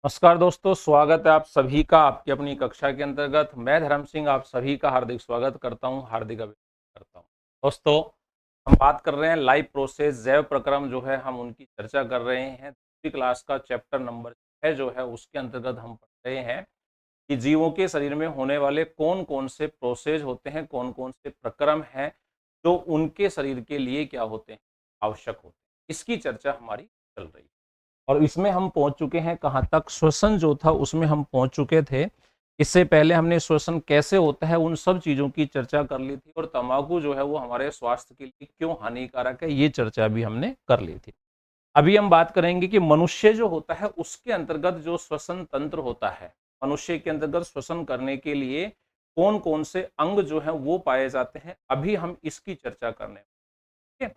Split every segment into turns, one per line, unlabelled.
नमस्कार दोस्तों, स्वागत है आप सभी का आपकी अपनी कक्षा के अंतर्गत। मैं धर्म सिंह आप सभी का हार्दिक स्वागत करता हूं, हार्दिक अभिनंदन करता हूं। दोस्तों, हम बात कर रहे हैं लाइव प्रोसेस जैव प्रक्रम जो है हम उनकी चर्चा कर रहे हैं। दूसरी क्लास का चैप्टर नंबर 6 जो है उसके अंतर्गत हम पढ़ रहे हैं कि जीवों के शरीर में होने वाले कौन कौन से प्रोसेस होते हैं, कौन कौन से प्रक्रम हैं जो उनके शरीर के लिए क्या होते हैं, आवश्यक होते हैं। इसकी चर्चा हमारी चल रही है और इसमें हम पहुंच चुके हैं कहाँ तक, श्वसन जो था उसमें हम पहुंच चुके थे। इससे पहले हमने श्वसन कैसे होता है उन सब चीजों की चर्चा कर ली थी और तंबाकू जो है वो हमारे स्वास्थ्य के लिए क्यों हानिकारक है ये चर्चा भी हमने कर ली थी। अभी हम बात करेंगे कि मनुष्य जो होता है उसके अंतर्गत जो श्वसन तंत्र होता है, मनुष्य के अंतर्गत श्वसन करने के लिए कौन कौन से अंग जो है वो पाए जाते हैं, अभी हम इसकी चर्चा करने। ठीक है,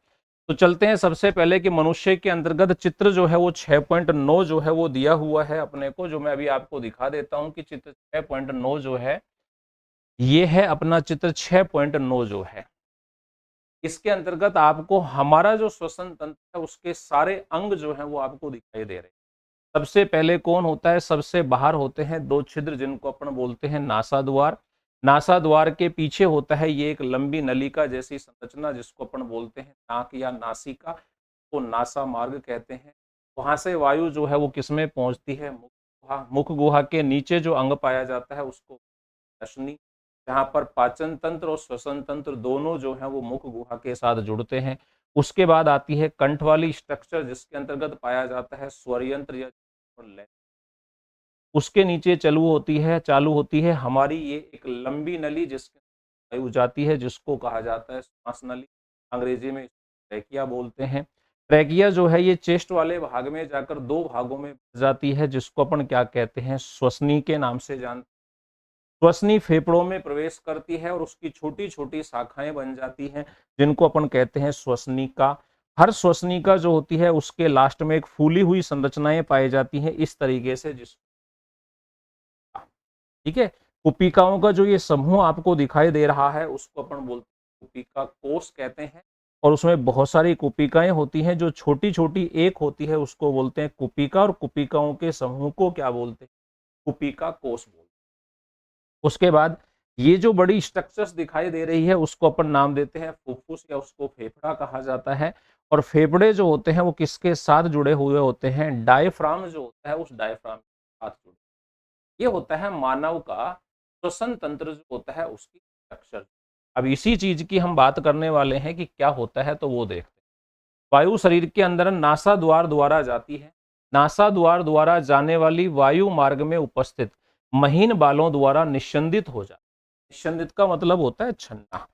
तो चलते हैं सबसे पहले कि मनुष्य के अंतर्गत चित्र जो है वो 6.9 जो है वो दिया हुआ है अपने को, जो मैं अभी आपको दिखा देता हूं कि चित्र 6.9 जो है ये है अपना चित्र 6.9 जो है। इसके अंतर्गत आपको हमारा जो श्वसन तंत्र है उसके सारे अंग जो है वो आपको दिखाई दे रहे हैं। सबसे पहले कौन होता है, सबसे बाहर होते हैं दो छिद्र जिनको अपन बोलते हैं नासा द्वार। नासा द्वार के पीछे होता है ये एक लंबी नलिका जैसी संरचना जिसको अपन बोलते हैं नाक या नासिका, को नासा मार्ग कहते हैं। वहां से वायु जो है वो किसमें पहुंचती है, मुख गुहा। मुख गुहा के नीचे जो अंग पाया जाता है उसको दशनी, जहाँ पर पाचन तंत्र और श्वसन तंत्र दोनों जो है वो मुख गुहा के साथ जुड़ते हैं। उसके बाद आती है कंठ वाली स्ट्रक्चर जिसके अंतर्गत पाया जाता है स्वर यंत्र या लय। उसके नीचे चालू होती है हमारी ये एक लंबी नली जिसके वायु जाती है, जिसको कहा जाता है श्वास नली। अंग्रेजी में ट्रैकिया बोलते हैं। ट्रैकिया जो है ये चेस्ट वाले भाग में जाकर दो भागों में बट जाती है, जिसको अपन क्या कहते हैं, श्वसनी के नाम से जानते हैं। श्वसनी फेफड़ों में प्रवेश करती है और उसकी छोटी छोटी शाखाएं बन जाती हैं जिनको अपन कहते हैं श्वसनिका। हर श्वसनिका जो होती है उसके लास्ट में एक फूली हुई संरचनाएं पाई जाती हैं इस तरीके से, जिस ठीक है। कुपिकाओं का जो ये समूह आपको दिखाई दे रहा है उसको अपन बोलते हैं कुपिका कोष कहते हैं। और उसमें बहुत सारी कुपिकाएं होती हैं, जो छोटी छोटी एक होती है उसको बोलते हैं कुपिका, और कुपिकाओं के समूह को क्या बोलते हैं, कुपिका कोष बोलते हैं। उसके बाद ये जो बड़ी स्ट्रक्चर्स दिखाई दे रही है उसको अपन नाम देते हैं फुफ्फुस या उसको फेफड़ा कहा जाता है। और फेफड़े जो होते हैं वो किसके साथ जुड़े हुए होते हैं, डायफ्राम जो होता है उस डायफ्राम के साथ जुड़े। ये होता है मानव का श्वसन तंत्र जो होता है उसकी स्ट्रक्चर। अब इसी चीज की हम बात करने वाले हैं कि क्या होता है, तो वो देखते हैं। वायु शरीर के अंदर नासा द्वार द्वारा जाती है। नासा द्वार द्वारा जाने वाली वायु मार्ग में उपस्थित महीन बालों द्वारा निस्यंदित हो जाती है। निस्यंदित का मतलब होता है छन्ना।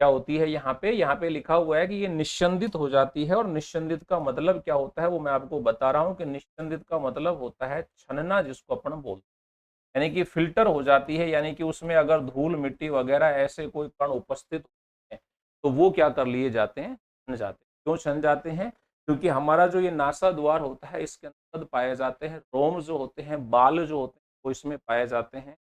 क्या होती है यहाँ पे लिखा हुआ है कि ये निस्यंदित हो जाती है, और निस्यंदित का मतलब क्या होता है वो मैं आपको बता रहा हूँ कि निस्यंदित का मतलब होता है छनना, जिसको अपन बोलते हैं। यानी कि फिल्टर हो जाती है, यानी कि उसमें अगर धूल मिट्टी वगैरह ऐसे कोई कण उपस्थित होते हैं तो वो क्या कर लिए जाते हैं, छन जाते हैं। क्यों छन जाते हैं, क्योंकि हमारा जो ये नासा द्वार होता है इसके अंदर पाए जाते हैं रोम जो होते हैं, बाल जो होते हैं वो इसमें पाए जाते हैं,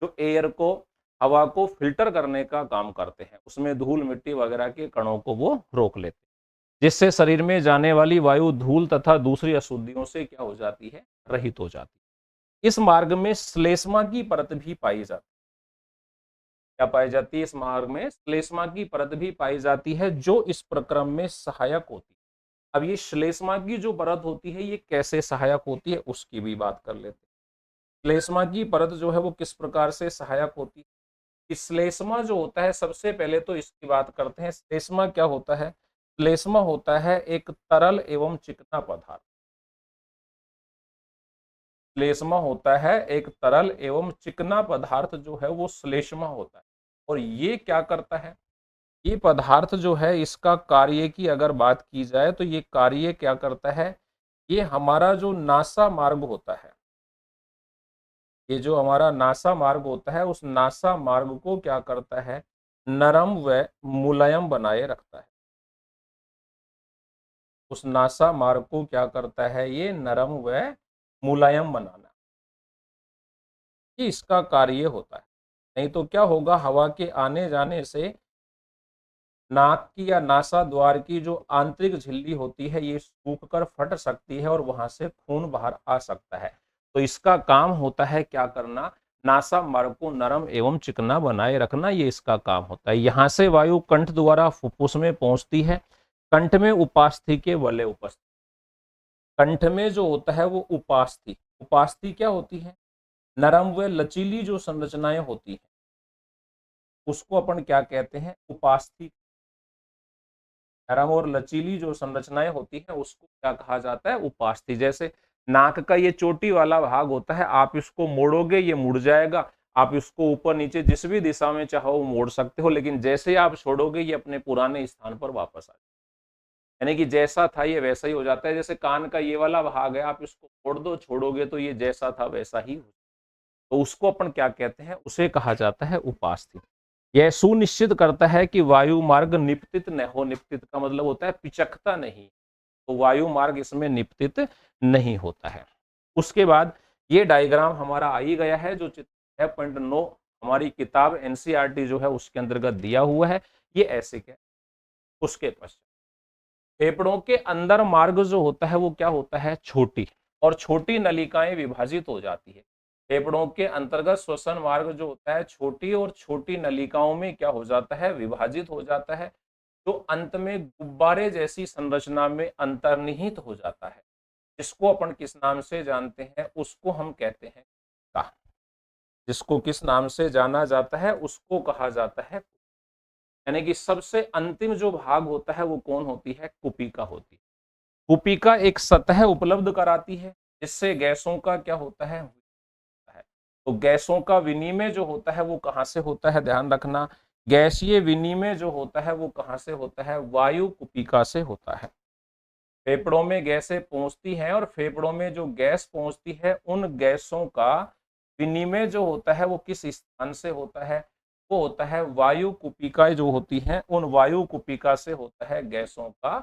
जो एयर को, हवा को फिल्टर करने का काम करते हैं। उसमें धूल मिट्टी वगैरह के कणों को वो रोक लेते हैं, जिससे शरीर में जाने वाली वायु धूल तथा दूसरी अशुद्धियों से क्या हो जाती है, रहित हो जाती है। इस मार्ग में श्लेष्मा की परत भी पाई जाती है। क्या पाई जाती है इस मार्ग में, श्लेष्मा की परत भी पाई जाती है जो इस प्रक्रम में सहायक होती है। अब ये श्लेष्मा की जो परत होती है ये कैसे सहायक होती है उसकी भी बात कर लेते हैं। श्लेष्मा की परत जो है वो किस प्रकार से सहायक होती है। श्लेष्मा जो होता है, सबसे पहले तो इसकी बात करते हैं। श्लेष्मा क्या होता है, श्लेष्मा होता है एक तरल एवं चिकना पदार्थ। श्लेष्मा होता है एक तरल एवं चिकना पदार्थ जो है वो श्लेष्मा होता है। और ये क्या करता है, ये पदार्थ जो है इसका कार्य की अगर बात की जाए तो ये कार्य क्या करता है, ये हमारा जो नासा मार्ग होता है, ये जो हमारा नासा मार्ग होता है उस नासा मार्ग को क्या करता है, नरम व मुलायम बनाए रखता है। उस नासा मार्ग को क्या करता है, ये नरम व मुलायम बनाना, ये इसका कार्य होता है। नहीं तो क्या होगा, हवा के आने जाने से नाक की या नासा द्वार की जो आंतरिक झिल्ली होती है ये सूख कर फट सकती है और वहां से खून बाहर आ सकता है। तो इसका काम होता है क्या करना, नासा मार्ग को नरम एवं चिकना बनाए रखना, ये इसका काम होता है। यहां से वायु कंठ द्वारा फुफ्फुस में पहुंचती है। कंठ में उपास्थि के वलय उपस्थित, कंठ में जो होता है वो उपास्थि, उपास्थि क्या होती है, नरम व लचीली जो संरचनाएं होती हैं उसको अपन क्या कहते हैं, उपास्थि। नरम और लचीली जो संरचनाएं होती हैं उसको क्या कहा जाता है, उपास्थि। जैसे नाक का ये चोटी वाला भाग होता है, आप इसको मोड़ोगे ये मुड़ जाएगा, आप इसको ऊपर नीचे जिस भी दिशा में चाहो वो मोड़ सकते हो, लेकिन जैसे ही आप छोड़ोगे ये अपने पुराने स्थान पर वापस आ जाएगा। यानी कि जैसा था ये वैसा ही हो जाता है। जैसे कान का ये वाला भाग है, आप इसको मोड़ दो छोड़ोगे तो ये जैसा था वैसा ही हो, तो उसको अपन क्या कहते हैं, उसे कहा जाता है उपास्थि। यह सुनिश्चित करता है कि वायु मार्ग निपतित न हो, निपतित का मतलब होता है पिचकता नहीं, तो वायु मार्ग इसमें निपतित नहीं होता है। उसके बाद ये डायग्राम हमारा आ ही गया है, जो चित्र 6.9 हमारी किताब एनसीईआरटी जो है उसके अंतर्गत दिया हुआ है, ये ऐसे क्या। उसके पश्चात फेफड़ों के अंदर मार्ग जो होता है वो क्या होता है, छोटी, और छोटी नलिकाएं विभाजित हो जाती है। फेफड़ों के अंतर्गत श्वसन मार्ग जो होता है छोटी और छोटी नलिकाओं में क्या हो जाता है, विभाजित हो जाता है, जो अंत में गुब्बारे जैसी संरचना में अंतर्निहित हो जाता है। जिसको अपन किस नाम से जानते हैं, उसको हम कहते हैं का, जिसको किस नाम से जाना जाता है उसको कहा जाता है, यानी कि सबसे अंतिम जो भाग होता है वो कौन होती है, कुपिका होती है। कुपिका एक सतह उपलब्ध कराती है जिससे गैसों का क्या होता है, तो गैसों का विनिमय जो होता है वो कहां से होता है, ध्यान रखना, गैसीय विनिमय जो होता है वो कहां से होता है, वायु कुपिका से होता है। फेफड़ों में गैसें पहुंचती हैं और फेफड़ों में जो गैस पहुंचती है उन गैसों का विनिमय जो होता है वो किस स्थान से होता है, वो होता है वायु कुपिका जो होती हैं, उन वायु कुपिका से होता है गैसों का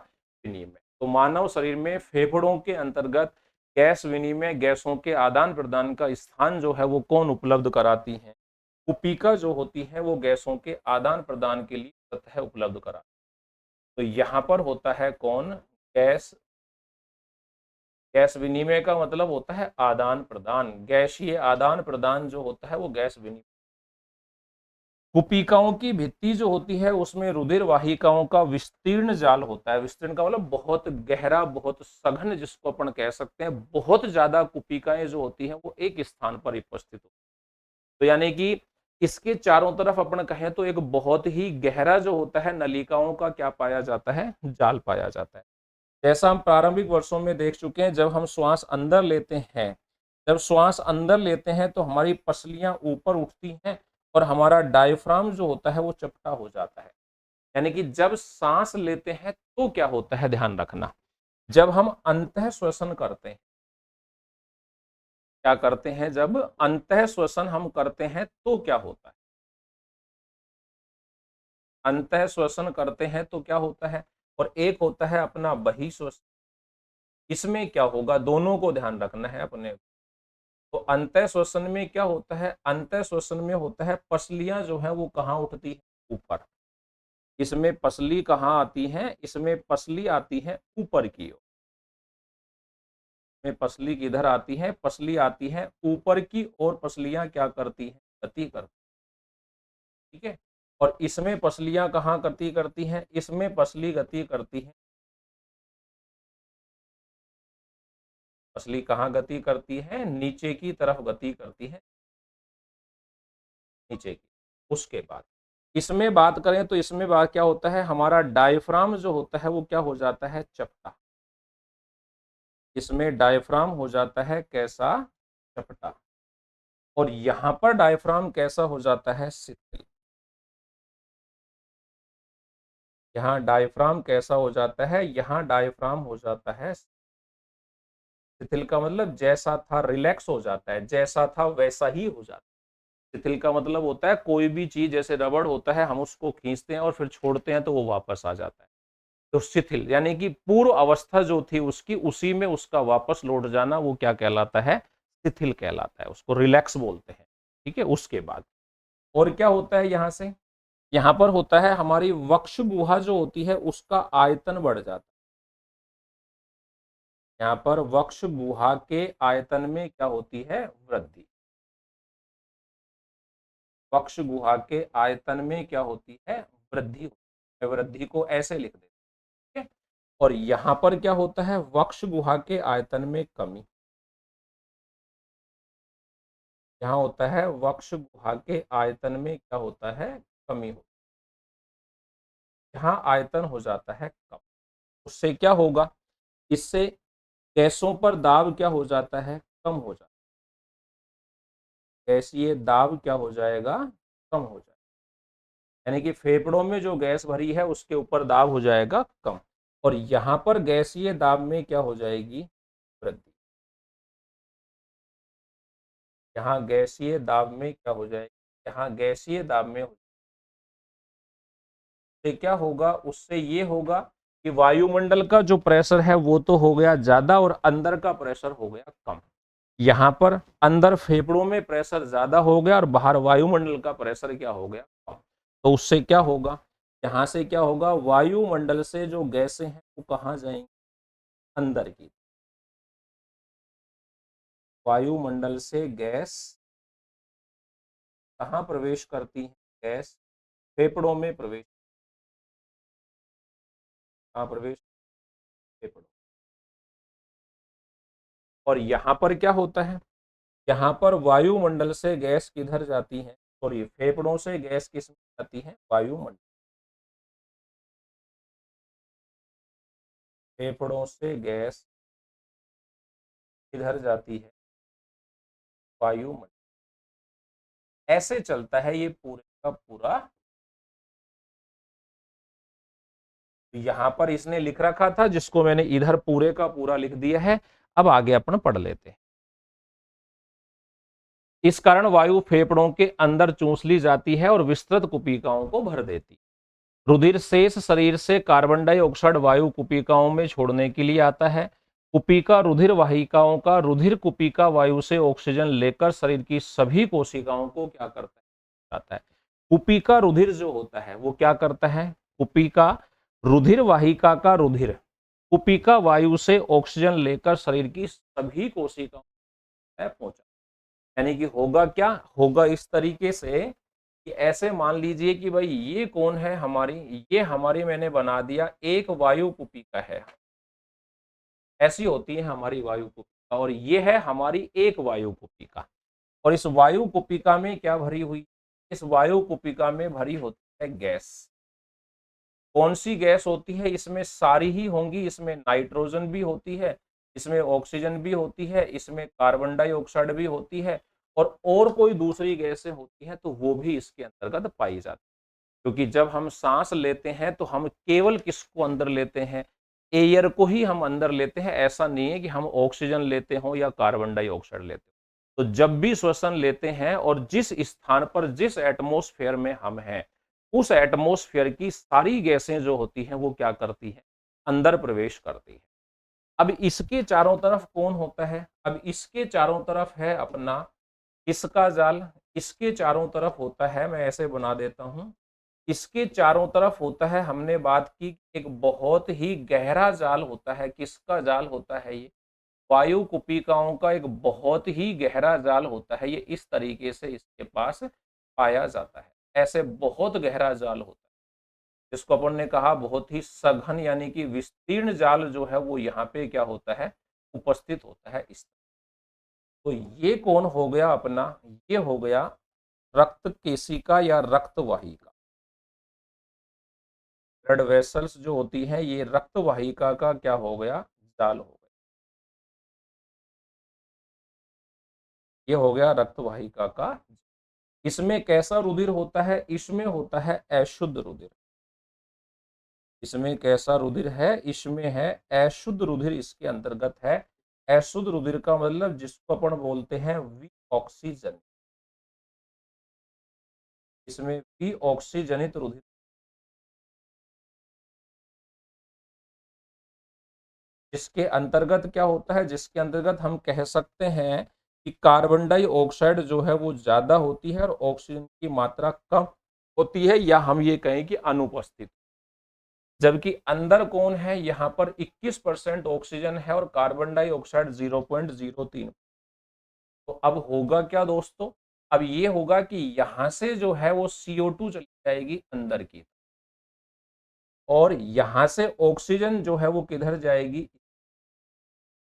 विनिमय। तो मानव शरीर में फेफड़ों के अंतर्गत गैस विनिमय, गैसों के आदान प्रदान का स्थान जो है वो कौन उपलब्ध कराती है, कुपिका जो होती है वो गैसों के आदान प्रदान के लिए सतह उपलब्ध कराती है। तो यहाँ पर होता है कौन, गैस, गैस विनिमय का मतलब होता है आदान प्रदान, गैसीय आदान प्रदान जो होता है वो गैस विनिमय। कुपिकाओं की भित्ति जो होती है उसमें रुधिर वाहिकाओं का विस्तीर्ण जाल होता है। विस्तीर्ण का मतलब बहुत गहरा, बहुत सघन, जिसको अपन कह सकते हैं बहुत ज्यादा कुपिकाएं जो होती हैं वो एक स्थान पर उपस्थित हो, तो यानी कि इसके चारों तरफ अपन कहें तो एक बहुत ही गहरा जो होता है नलिकाओं का क्या पाया जाता है, जाल पाया जाता है। जैसा हम प्रारंभिक वर्षों में देख चुके हैं, जब हम श्वास अंदर लेते हैं, जब श्वास अंदर लेते हैं तो हमारी पसलियां ऊपर उठती हैं और हमारा डायफ्राम जो होता है वो चपटा हो जाता है। यानी कि जब सांस लेते हैं तो क्या होता है, ध्यान रखना, जब हम अंतः श्वसन करते हैं, क्या करते हैं, जब अंतः श्वसन हम करते हैं तो क्या होता है, अंतः श्वसन करते हैं तो क्या होता है, और एक होता है अपना बहिश्वसन। इसमें क्या होगा, दोनों को ध्यान रखना है अपने। तो अंतः श्वसन में क्या होता है, अंतः श्वसन में होता है पसलियां जो है वो कहाँ उठती है, ऊपर। इसमें पसली कहाँ आती है, इसमें पसली आती है ऊपर की ओर, में पसली किधर आती है, पसली आती है ऊपर की ओर, पसलियां क्या करती है, गति करती, ठीक है। और इसमें पसलियां कहाँ गति करती हैं, इसमें पसली गति करती है, पसली कहाँ गति करती है, नीचे की तरफ गति करती है, नीचे की। उसके बाद इसमें बात करें तो इसमें बात क्या होता है, हमारा डायफ्राम जो होता है वो क्या हो जाता है, चपटा। इसमें डायफ्राम हो जाता है कैसा, चपटा। और यहां पर डायफ्राम कैसा हो जाता है, शिथिल। यहाँ डायफ्राम कैसा हो जाता है, यहाँ डायफ्राम हो जाता है शिथिल, का मतलब जैसा था रिलैक्स हो जाता है, जैसा था वैसा ही हो जाता है। शिथिल का मतलब होता है कोई भी चीज, जैसे रबड़ होता है, हम उसको खींचते हैं और फिर छोड़ते हैं तो वो वापस आ जाता है। तो शिथिल यानी कि पूर्व अवस्था जो थी उसकी, उसी में उसका वापस लौट जाना, वो क्या कहलाता है, शिथिल कहलाता है, उसको रिलैक्स बोलते हैं, ठीक है। उसके बाद और क्या होता है, यहां से यहां पर होता है हमारी वक्ष गुहा जो होती है उसका आयतन बढ़ जाता है। यहाँ पर वक्ष गुहा के आयतन में क्या होती है? वृद्धि। वक्ष गुहा के आयतन में क्या होती है? वृद्धि होती है। वृद्धि को ऐसे लिख देते हैं, ठीक है। और यहां पर क्या होता है? वक्ष गुहा के आयतन में कमी। यहाँ होता है वक्ष गुहा के आयतन में क्या होता है? कमी हो। यहाँ आयतन हो जाता है कम। उससे क्या होगा? इससे गैसों पर दाब क्या हो जाता है? कम हो जाता है। गैसीय दाब क्या हो जाएगा? कम हो जाएगा। यानी कि फेफड़ों में जो गैस भरी है उसके ऊपर दाब हो जाएगा कम, और यहां पर गैसीय दाब में क्या हो जाएगी? वृद्धि। यहाँ गैसीय दाब में क्या हो जाएगी? यहाँ गैसीय दाब में उससे क्या होगा? उससे ये होगा कि वायुमंडल का जो प्रेशर है वो तो हो गया ज्यादा और अंदर का प्रेशर हो गया कम। यहाँ पर अंदर फेफड़ों में प्रेशर ज्यादा हो गया और बाहर वायुमंडल का प्रेशर क्या हो गया? कम। तो उससे क्या होगा? यहाँ से क्या होगा? वायुमंडल से जो गैसें हैं वो कहाँ जाएंगी? अंदर की। वायुमंडल से गैस कहाँ प्रवेश करती है? गैस फेफड़ों में प्रवेश। कहाँ प्रवेश? फेफड़ों। और यहाँ पर क्या होता है? यहाँ पर वायुमंडल से गैस किधर जाती है? और ये फेफड़ों से गैस किस में जाती है? वायुमंडल। फेफड़ों से गैस किधर जाती है? वायुमंडल। ऐसे चलता है ये पूरे का पूरा। यहां पर इसने लिख रखा था जिसको मैंने इधर पूरे का पूरा लिख दिया है। अब आगे अपन पढ़ लेते हैं। इस कारण वायु फेफड़ों के अंदर चूस ली जाती है और विस्तृत कुपिकाओं को भर देती। रुधिर शेष शरीर से कार्बन डाइऑक्साइड वायु कुपिकाओं में छोड़ने के लिए आता है। कुपिका रुधिर वाहिकाओं का रुधिर कुपिका वायु से ऑक्सीजन लेकर शरीर की सभी कोशिकाओं को क्या करता है? जाता है। कुपिका रुधिर जो होता है वो क्या करता है? कुपिका रुधिर वाहिका का रुधिर कुपिका वायु से ऑक्सीजन लेकर शरीर की सभी कोशिकाओं तक पहुंचा। यानी कि होगा क्या? होगा इस तरीके से कि ऐसे मान लीजिए कि भाई ये कौन है? हमारी, ये हमारी मैंने बना दिया एक वायु कुपिका है। ऐसी होती है हमारी वायु कुपिका, और ये है हमारी एक वायु कुपिका। और इस वायु कुपिका में क्या भरी हुई? इस वायु कुपिका में भरी होती है गैस। कौन सी गैस होती है? इसमें सारी ही होंगी। इसमें नाइट्रोजन भी होती है, इसमें ऑक्सीजन भी होती है, इसमें कार्बन डाइऑक्साइड भी होती है, और कोई दूसरी गैसें होती हैं तो वो भी इसके अंतर्गत पाई जाती है। क्योंकि जब हम सांस लेते हैं तो हम केवल किसको अंदर लेते हैं? एयर को ही हम अंदर लेते हैं। ऐसा नहीं है कि हम ऑक्सीजन लेते हो या कार्बन डाइऑक्साइड लेते हो। तो जब भी श्वसन लेते हैं और जिस स्थान पर, जिस एटमॉस्फेयर में हम हैं, उस एटमॉस्फेयर की सारी गैसें जो होती हैं वो क्या करती है? अंदर प्रवेश करती है। अब इसके चारों तरफ कौन होता है? अब इसके चारों तरफ है अपना किसका जाल? इसके चारों तरफ होता है, मैं ऐसे बना देता हूं, इसके चारों तरफ होता है, हमने बात की, एक बहुत ही गहरा जाल होता है। किसका जाल होता है ये? वायु कुपिकाओं का एक बहुत ही गहरा जाल होता है। ये इस तरीके से इसके पास पाया जाता है। ऐसे बहुत गहरा जाल होता है जिसको अपन ने कहा बहुत ही सघन यानी कि विस्तीर्ण जाल जो है वो यहाँ पे क्या होता है? उपस्थित होता है इस। तो ये कौन हो गया अपना? ये हो गया रक्त केशिका या रक्त वाहिका। ब्लड वेसल्स जो होती हैं ये रक्त वाहिका का क्या हो गया? जाल हो गया। ये हो गया रक्त वाहिका का। इसमें कैसा रुधिर होता है? इसमें होता है अशुद्ध रुधिर। इसमें कैसा रुधिर है? इसमें है अशुद्ध रुधिर, इसके अंतर्गत है। अशुद्ध रुधिर का मतलब जिसको अपन बोलते हैं वी ऑक्सीजन। इसमें वी ऑक्सीजनित रुधिर, जिसके अंतर्गत क्या होता है? जिसके अंतर्गत हम कह सकते हैं कि कार्बन डाइऑक्साइड जो है वो ज्यादा होती है और ऑक्सीजन की मात्रा कम होती है, या हम ये कहें कि अनुपस्थित। जबकि अंदर कौन है, यहाँ पर 21% ऑक्सीजन है और कार्बन डाइऑक्साइड 0.03। तो अब होगा क्या दोस्तों, अब ये होगा कि यहां से जो है वो CO2 चली जाएगी अंदर की, और यहां से ऑक्सीजन जो है वो किधर जाएगी,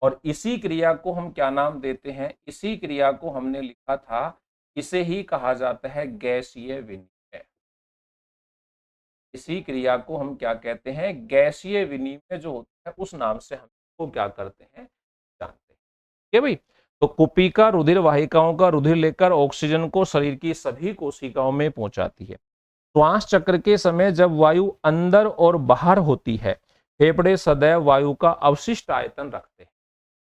और इसी क्रिया को हम क्या नाम देते हैं, इसी क्रिया को हमने लिखा था, इसे ही कहा जाता है गैसीय विनिमय। इसी क्रिया को हम क्या कहते हैं, गैसीय विनिमय जो होता है, उस नाम से हम इसको क्या करते हैं, जानते हैं। ठीक है भाई। तो कुपिका रुधिर वाहिकाओं का रुधिर लेकर ऑक्सीजन को शरीर की सभी कोशिकाओं में पहुंचाती है। श्वास चक्र के समय जब वायु अंदर और बाहर होती है, फेफड़े सदैव वायु का अवशिष्ट आयतन रखते हैं।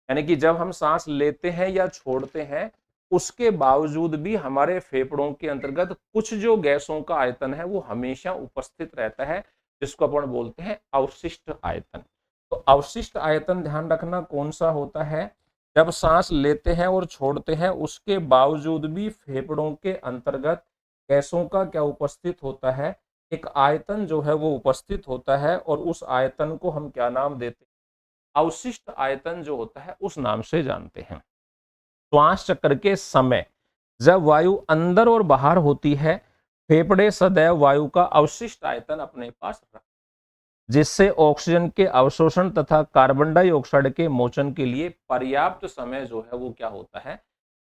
यानी कि जब हम सांस लेते हैं या छोड़ते हैं, उसके बावजूद भी हमारे फेफड़ों के अंतर्गत कुछ जो गैसों का आयतन है वो हमेशा उपस्थित रहता है, जिसको अपन बोलते हैं अवशिष्ट आयतन। तो अवशिष्ट आयतन ध्यान रखना कौन सा होता है, जब सांस लेते हैं और छोड़ते हैं उसके बावजूद भी फेफड़ों के अंतर्गत गैसों का क्या उपस्थित होता है, एक आयतन जो है वो उपस्थित होता है, और उस आयतन को हम क्या नाम देते हैं, अवशिष्ट आयतन जो होता है उस नाम से जानते हैं। श्वास चक्र के समय जब वायु अंदर और बाहर होती है, फेफड़े सदैव वायु का अवशिष्ट आयतन अपने पास रखते हैं, जिससे ऑक्सीजन के अवशोषण तथा कार्बन डाइऑक्साइड के मोचन के लिए पर्याप्त समय जो है वो क्या होता है,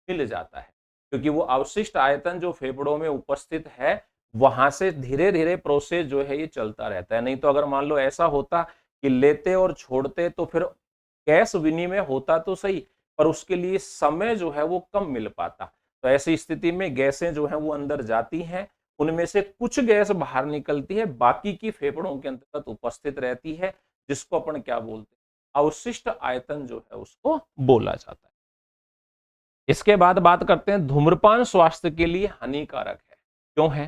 मिल जाता है। क्योंकि वो अवशिष्ट आयतन जो फेफड़ों में उपस्थित है, वहां से धीरे धीरे प्रोसेस जो है ये चलता रहता है। नहीं तो अगर मान लो ऐसा होता कि लेते और छोड़ते तो फिर गैस विनिमय होता तो सही, पर उसके लिए समय जो है वो कम मिल पाता। तो ऐसी स्थिति में गैसें जो है वो अंदर जाती हैं, उनमें से कुछ गैस बाहर निकलती है, बाकी की फेफड़ों के अंतर्गत उपस्थित रहती है, जिसको अपन क्या बोलते हैं, अवशिष्ट आयतन जो है उसको बोला जाता है। इसके बाद बात करते हैं, धूम्रपान स्वास्थ्य के लिए हानिकारक है, क्यों है।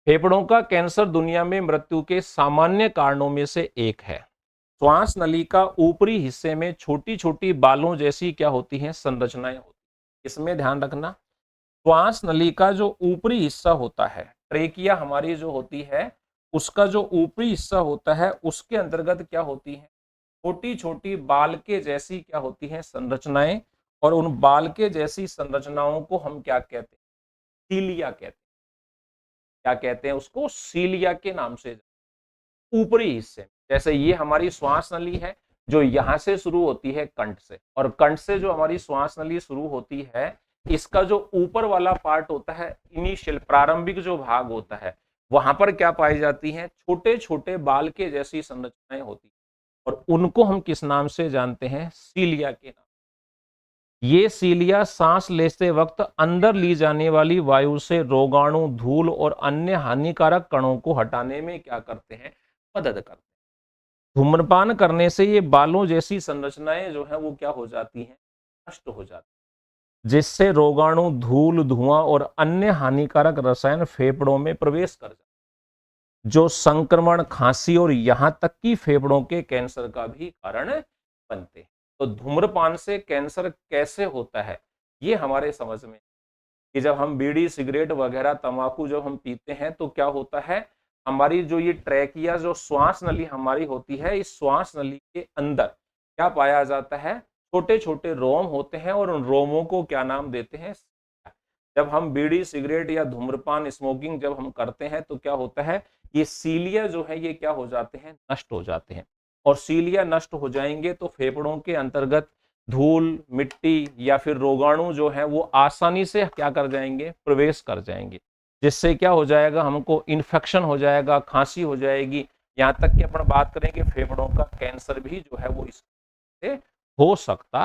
फेफड़ों का कैंसर दुनिया में मृत्यु के सामान्य कारणों में से एक है। श्वास नली का ऊपरी हिस्से में छोटी छोटी बालों जैसी क्या होती हैं, संरचनाएं होती हैं। इसमें ध्यान रखना, श्वास नली का जो ऊपरी हिस्सा होता है, ट्रेकिया हमारी जो होती है, उसका जो ऊपरी हिस्सा होता है उसके अंतर्गत क्या होती है, छोटी छोटी बाल के जैसी क्या होती हैं, संरचनाएं। और उन बाल के जैसी संरचनाओं को हम क्या कहते हैं, सीलिया कहते हैं। क्या कहते हैं उसको, सीलिया के नाम से। ऊपरी हिस्से, जैसे ये हमारी श्वास नली है जो यहां से शुरू होती है कंठ से, और कंठ से जो हमारी श्वास नली शुरू होती है, इसका जो ऊपर वाला पार्ट होता है, इनिशियल प्रारंभिक जो भाग होता है, वहां पर क्या पाई जाती हैं, छोटे छोटे बाल के जैसी संरचनाएं होती हैं, और उनको हम किस नाम से जानते हैं, सीलिया के नाम। ये सीलिया सांस लेते वक्त अंदर ली जाने वाली वायु से रोगाणु, धूल और अन्य हानिकारक कणों को हटाने में क्या करते हैं, मदद करते हैं। धूम्रपान करने से ये बालों जैसी संरचनाएं जो है वो क्या हो जाती हैं, नष्ट हो जाती हैं, जिससे रोगाणु, धूल, धुआं और अन्य हानिकारक रसायन फेफड़ों में प्रवेश कर जाते हैं, जो संक्रमण, खांसी और यहां तक कि फेफड़ों के कैंसर का भी कारण बनते हैं। तो धूम्रपान से कैंसर कैसे होता है, ये हमारे समझ में कि जब हम बीड़ी, सिगरेट वगैरह, तंबाकू जब हम पीते हैं तो क्या होता है, हमारी जो ये ट्रैकिया, जो श्वास नली हमारी होती है, इस श्वास नली के अंदर क्या पाया जाता है, छोटे छोटे रोम होते हैं, और उन रोमों को क्या नाम देते हैं। जब हम बीड़ी, सिगरेट या धूम्रपान, स्मोकिंग जब हम करते हैं तो क्या होता है, ये सीलिया जो है ये क्या हो जाते हैं, नष्ट हो जाते हैं। और सीलिया नष्ट हो जाएंगे तो फेफड़ों के अंतर्गत धूल, मिट्टी या फिर रोगाणु जो है वो आसानी से क्या कर जाएंगे, प्रवेश कर जाएंगे, जिससे क्या हो जाएगा, हमको इन्फेक्शन हो जाएगा, खांसी हो जाएगी, यहाँ तक कि अपन बात करेंगे फेफड़ों का कैंसर भी जो है वो इससे हो सकता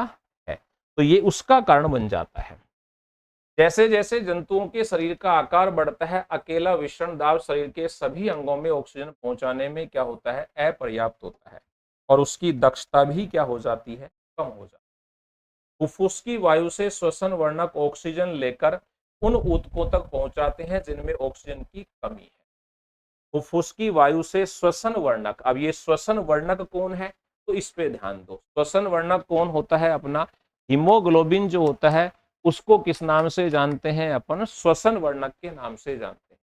है। तो ये उसका कारण बन जाता है। जैसे जैसे जंतुओं के शरीर का आकार बढ़ता है, अकेला विषण दाब शरीर के सभी अंगों में ऑक्सीजन पहुंचाने में क्या होता है, अपर्याप्त होता है, और उसकी दक्षता भी क्या हो जाती है, कम हो जाती है। फुफ्फुस की वायु से श्वसन वर्णक ऑक्सीजन लेकर उन ऊतकों तक पहुंचाते हैं जिनमें ऑक्सीजन की कमी है। फुफ्फुस की वायु से श्वसन वर्णक, अब ये श्वसन वर्णक कौन है, तो इस पे ध्यान दो। श्वसन वर्णक कौन होता है, अपना हीमोग्लोबिन जो होता है, उसको किस नाम से जानते हैं अपन, श्वसन वर्णक के नाम से जानते हैं।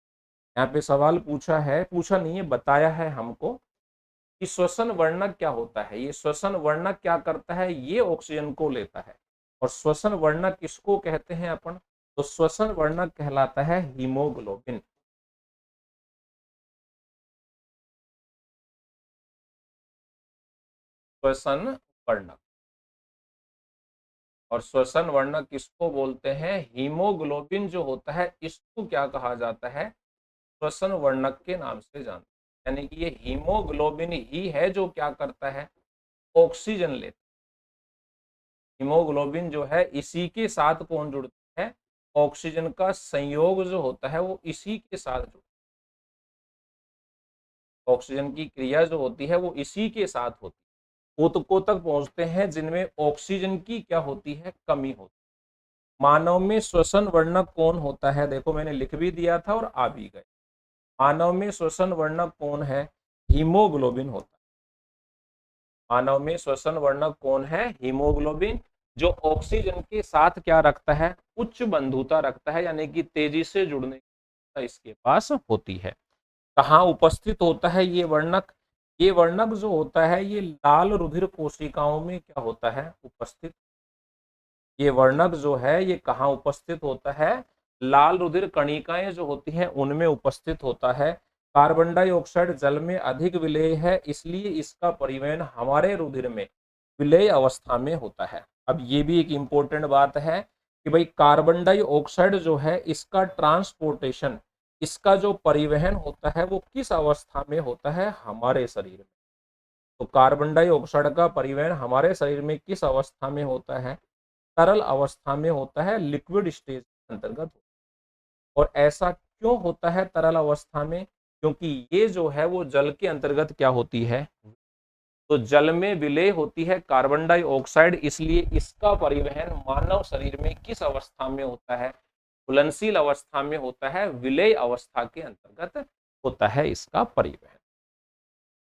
यहाँ पे सवाल पूछा है, पूछा नहीं है, बताया है हमको कि श्वसन वर्णक क्या होता है। ये श्वसन वर्णक क्या करता है, ये ऑक्सीजन को लेता है। और श्वसन वर्णक किसको कहते हैं अपन, तो श्वसन वर्णक कहलाता है हीमोग्लोबिन। श्वसन वर्णक, और श्वसन वर्णक किसको बोलते हैं, हीमोग्लोबिन जो होता है इसको क्या कहा जाता है, श्वसन वर्णक के नाम से जानते हैं। यानी कि ये हीमोग्लोबिन ही है जो क्या करता है, ऑक्सीजन लेता है। हीमोग्लोबिन जो है इसी के साथ कौन जुड़ता है, ऑक्सीजन का संयोग जो होता है वो इसी के साथ जुड़ता है। ऑक्सीजन की क्रिया जो होती है वो इसी के साथ होती है। ऊतकों तक पहुंचते हैं जिनमें ऑक्सीजन की क्या होती है, कमी होती है। मानव में श्वसन वर्णक कौन होता है, देखो मैंने लिख भी दिया था और आ भी गए। मानव में श्वसन वर्णक कौन है, हीमोग्लोबिन होता है। मानव में श्वसन वर्णक कौन है, हीमोग्लोबिन, जो ऑक्सीजन के साथ क्या रखता है, उच्च बंधुता रखता है, यानी कि तेजी से जुड़ने की इसके पास होती है। कहाँ उपस्थित होता है ये वर्णक, ये वर्णक जो होता है ये लाल रुधिर कोशिकाओं में क्या होता है, उपस्थित। ये वर्णक जो है ये कहाँ उपस्थित होता है, लाल रुधिर कणिकाएं जो होती हैं उनमें उपस्थित होता है। कार्बन डाइऑक्साइड जल में अधिक विलेय है, इसलिए इसका परिवहन हमारे रुधिर में विलेय अवस्था में होता है। अब ये भी एक इंपॉर्टेंट बात है कि भाई कार्बन डाइऑक्साइड जो है इसका ट्रांसपोर्टेशन, इसका जो परिवहन होता है वो किस अवस्था में होता है, हमारे शरीर में। तो कार्बन डाइऑक्साइड का परिवहन हमारे शरीर में किस अवस्था में होता है, तरल अवस्था में होता है, लिक्विड स्टेज के अंतर्गत। और ऐसा क्यों होता है तरल अवस्था में, क्योंकि ये जो है वो जल के अंतर्गत क्या होती है, तो जल में विलेय होती है कार्बन डाइऑक्साइड, इसलिए इसका परिवहन मानव शरीर में किस अवस्था में होता है, घुलनशील अवस्था में होता है, विलेय अवस्था के अंतर्गत होता है इसका परिवहन।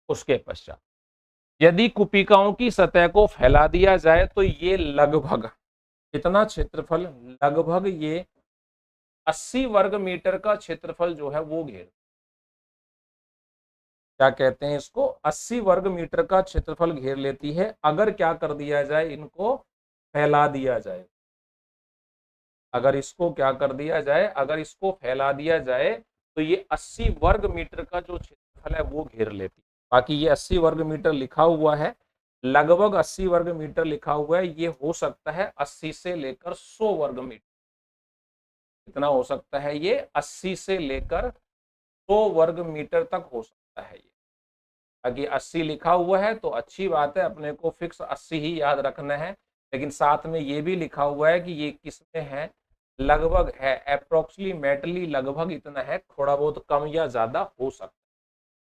उसके पश्चात यदि कुपिकाओं की सतह को फैला दिया जाए तो ये लगभग कितना क्षेत्रफल, लगभग ये 80 वर्ग मीटर का क्षेत्रफल जो है वो घेर, क्या कहते हैं इसको, 80 वर्ग मीटर का क्षेत्रफल घेर लेती है अगर क्या कर दिया जाए, इनको फैला दिया जाए। अगर इसको क्या कर दिया जाए, अगर इसको फैला दिया जाए तो ये 80 वर्ग मीटर का जो क्षेत्रफल है वो घेर लेती है। बाकी ये 80 वर्ग मीटर लिखा हुआ है, लगभग 80 वर्ग मीटर लिखा हुआ है, ये हो सकता है 80 से लेकर 100 वर्ग मीटर। कितना हो सकता है ये, 80 से लेकर 100 वर्ग मीटर तक हो सकता है ये। बाकी 80 लिखा हुआ है तो अच्छी बात है, अपने को फिक्स 80 ही याद रखना है। लेकिन साथ में ये भी लिखा हुआ है कि ये किसमें है, लगभग है, अप्रोक्सीमेटली लगभग इतना है, थोड़ा बहुत कम या ज्यादा हो सकता है।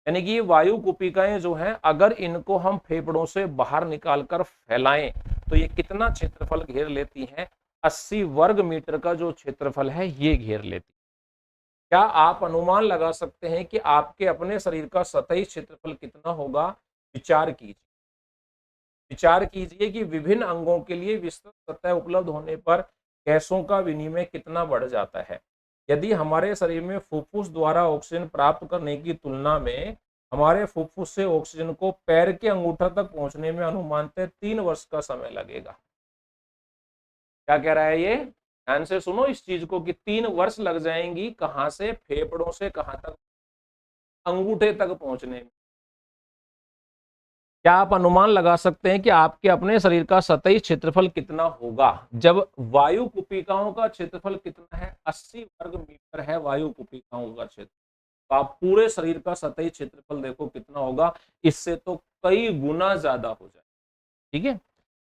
यानी कि ये वायु कुपिकाएं जो हैं अगर इनको हम फेफड़ों से बाहर निकालकर फैलाएं तो ये कितना क्षेत्रफल घेर लेती हैं, 80 वर्ग मीटर का जो क्षेत्रफल है ये घेर लेती। क्या आप अनुमान लगा सकते हैं कि आपके अपने शरीर का सतही क्षेत्रफल कितना होगा, विचार कीजिए। विचार कीजिए कि विभिन्न अंगों के लिए विस्तृत सतह उपलब्ध होने पर गैसों का विनिमय कितना बढ़ जाता है। यदि हमारे शरीर में फुफ्फुस द्वारा ऑक्सीजन प्राप्त करने की तुलना में हमारे फुफ्फुस से ऑक्सीजन को पैर के अंगूठा तक पहुंचने में अनुमानतः 3 वर्ष का समय लगेगा। क्या कह रहा है ये, ध्यान से सुनो इस चीज को, कि 3 वर्ष लग जाएंगी, कहां से, फेफड़ों से कहां तक, अंगूठे तक पहुंचने में। क्या आप अनुमान लगा सकते हैं कि आपके अपने शरीर का सतही क्षेत्रफल कितना होगा, जब वायु कुपिकाओं का क्षेत्रफल कितना है, 80 वर्ग मीटर है वायु कुपिकाओं का क्षेत्र। तो आप पूरे शरीर का सतही क्षेत्रफल देखो कितना होगा, इससे तो कई गुना ज्यादा हो जाए। ठीक है,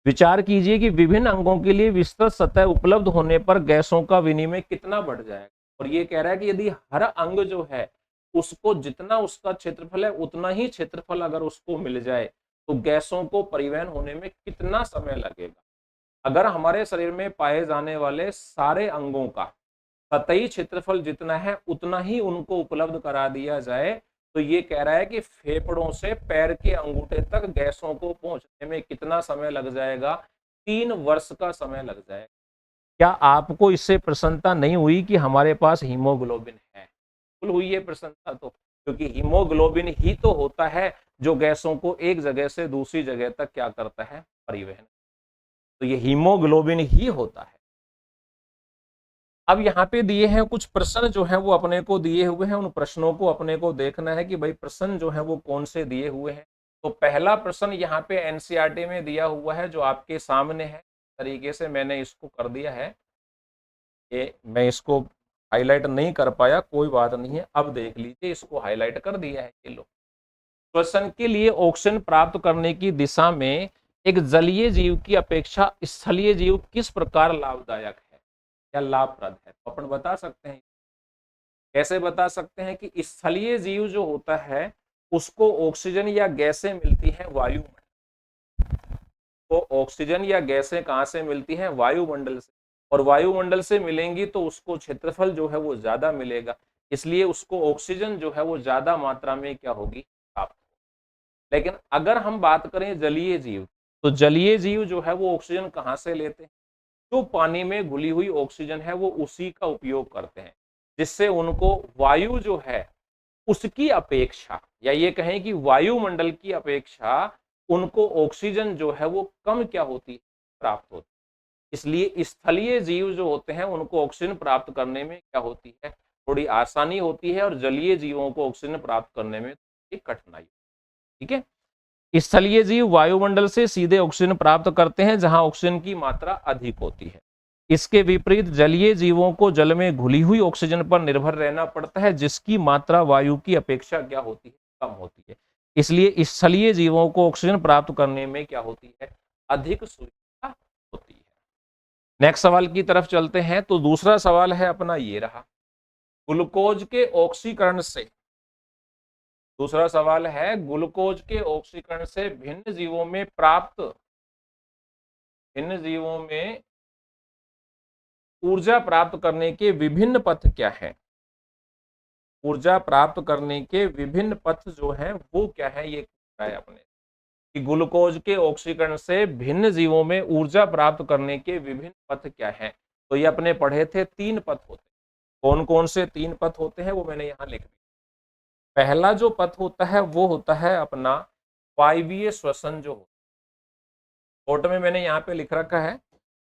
विचार कीजिए कि विभिन्न अंगों के लिए विस्तृत सतह उपलब्ध होने पर गैसों का विनिमय कितना बढ़ जाएगा। और ये कह रहा है कि यदि हर अंग जो है उसको जितना उसका क्षेत्रफल है उतना ही क्षेत्रफल अगर उसको मिल जाए तो गैसों को परिवहन होने में कितना समय लगेगा। अगर हमारे शरीर में पाए जाने वाले सारे अंगों का सतही क्षेत्रफल जितना है उतना ही उनको उपलब्ध करा दिया जाए तो ये कह रहा है कि फेफड़ों से पैर के अंगूठे तक गैसों को पहुंचने में कितना समय लग जाएगा, 3 वर्ष का समय लग जाएगा। क्या आपको इससे प्रसन्नता नहीं हुई कि हमारे पास हीमोग्लोबिन है, बिल्कुल हुई है प्रसन्नता। तो क्योंकि हीमोग्लोबिन ही तो होता है जो गैसों को एक जगह से दूसरी जगह तक क्या करता है, परिवहन। तो ये हीमोग्लोबिन ही होता है। अब यहाँ पे दिए हैं कुछ प्रश्न जो है वो अपने को दिए हुए हैं, उन प्रश्नों को अपने को देखना है कि भाई प्रश्न जो है वो कौन से दिए हुए हैं। तो पहला प्रश्न यहाँ पे एनसीईआरटी में दिया हुआ है जो आपके सामने है, तरीके से मैंने इसको कर दिया है। ये मैं इसको हाईलाइट नहीं कर पाया, कोई बात नहीं है, अब देख लीजिए इसको हाईलाइट कर दिया है। ये लो, श्वसन के लिए ऑक्सीजन प्राप्त करने की दिशा में एक जलीय जीव की अपेक्षा स्थलीय जीव किस प्रकार लाभदायक है या लाभप्रद है। तो अपन बता सकते हैं, कैसे बता सकते हैं कि स्थलीय जीव जो होता है उसको ऑक्सीजन या गैसें मिलती हैं वायुमंडल। तो ऑक्सीजन या गैसें कहां से मिलती हैं, वायुमंडल से, और वायुमंडल से मिलेंगी तो उसको क्षेत्रफल जो है वो ज्यादा मिलेगा, इसलिए उसको ऑक्सीजन जो है वो ज्यादा मात्रा में क्या होगी, प्राप्त। लेकिन अगर हम बात करें जलीय जीव, तो जलीय जीव जो है वो ऑक्सीजन कहां से लेते हैं, जो पानी में घुली हुई ऑक्सीजन है वो उसी का उपयोग करते हैं, जिससे उनको वायु जो है उसकी अपेक्षा, या ये कहें कि वायुमंडल की अपेक्षा उनको ऑक्सीजन जो है वो कम क्या होती है, प्राप्त होती है। इसलिए स्थलीय जीव जो होते हैं उनको ऑक्सीजन प्राप्त करने में क्या होती है, थोड़ी आसानी होती है, और जलीय जीवों को ऑक्सीजन प्राप्त करने में थोड़ी कठिनाई। ठीक है, स्थलीय जीव वायुमंडल से सीधे ऑक्सीजन प्राप्त करते हैं जहां ऑक्सीजन की मात्रा अधिक होती है। इसके विपरीत जलीय जीवों को जल में घुली हुई ऑक्सीजन पर निर्भर रहना पड़ता है जिसकी मात्रा वायु की अपेक्षा क्या होती है, कम होती है। इसलिए स्थलीय जीवों को ऑक्सीजन प्राप्त करने में क्या होती है, अधिक सुविधा होती है। नेक्स्ट सवाल की तरफ चलते हैं। तो दूसरा सवाल है अपना ये रहा, ग्लूकोज के ऑक्सीकरण से, दूसरा सवाल है ग्लूकोज के ऑक्सीकरण से भिन्न जीवों में ऊर्जा प्राप्त करने के विभिन्न पथ क्या है। ऊर्जा प्राप्त करने के विभिन्न पथ जो हैं वो क्या है, ये है अपने कि ग्लूकोज के ऑक्सीकरण से भिन्न जीवों में ऊर्जा प्राप्त करने के विभिन्न पथ क्या हैं। तो ये अपने पढ़े थे, तीन पथ होते हैं। कौन कौन से तीन पथ होते हैं वो मैंने यहाँ लिख दिया। पहला जो पथ होता है वो होता है अपना वायवीय श्वसन, जो फोटो में मैंने यहाँ पे लिख रखा है।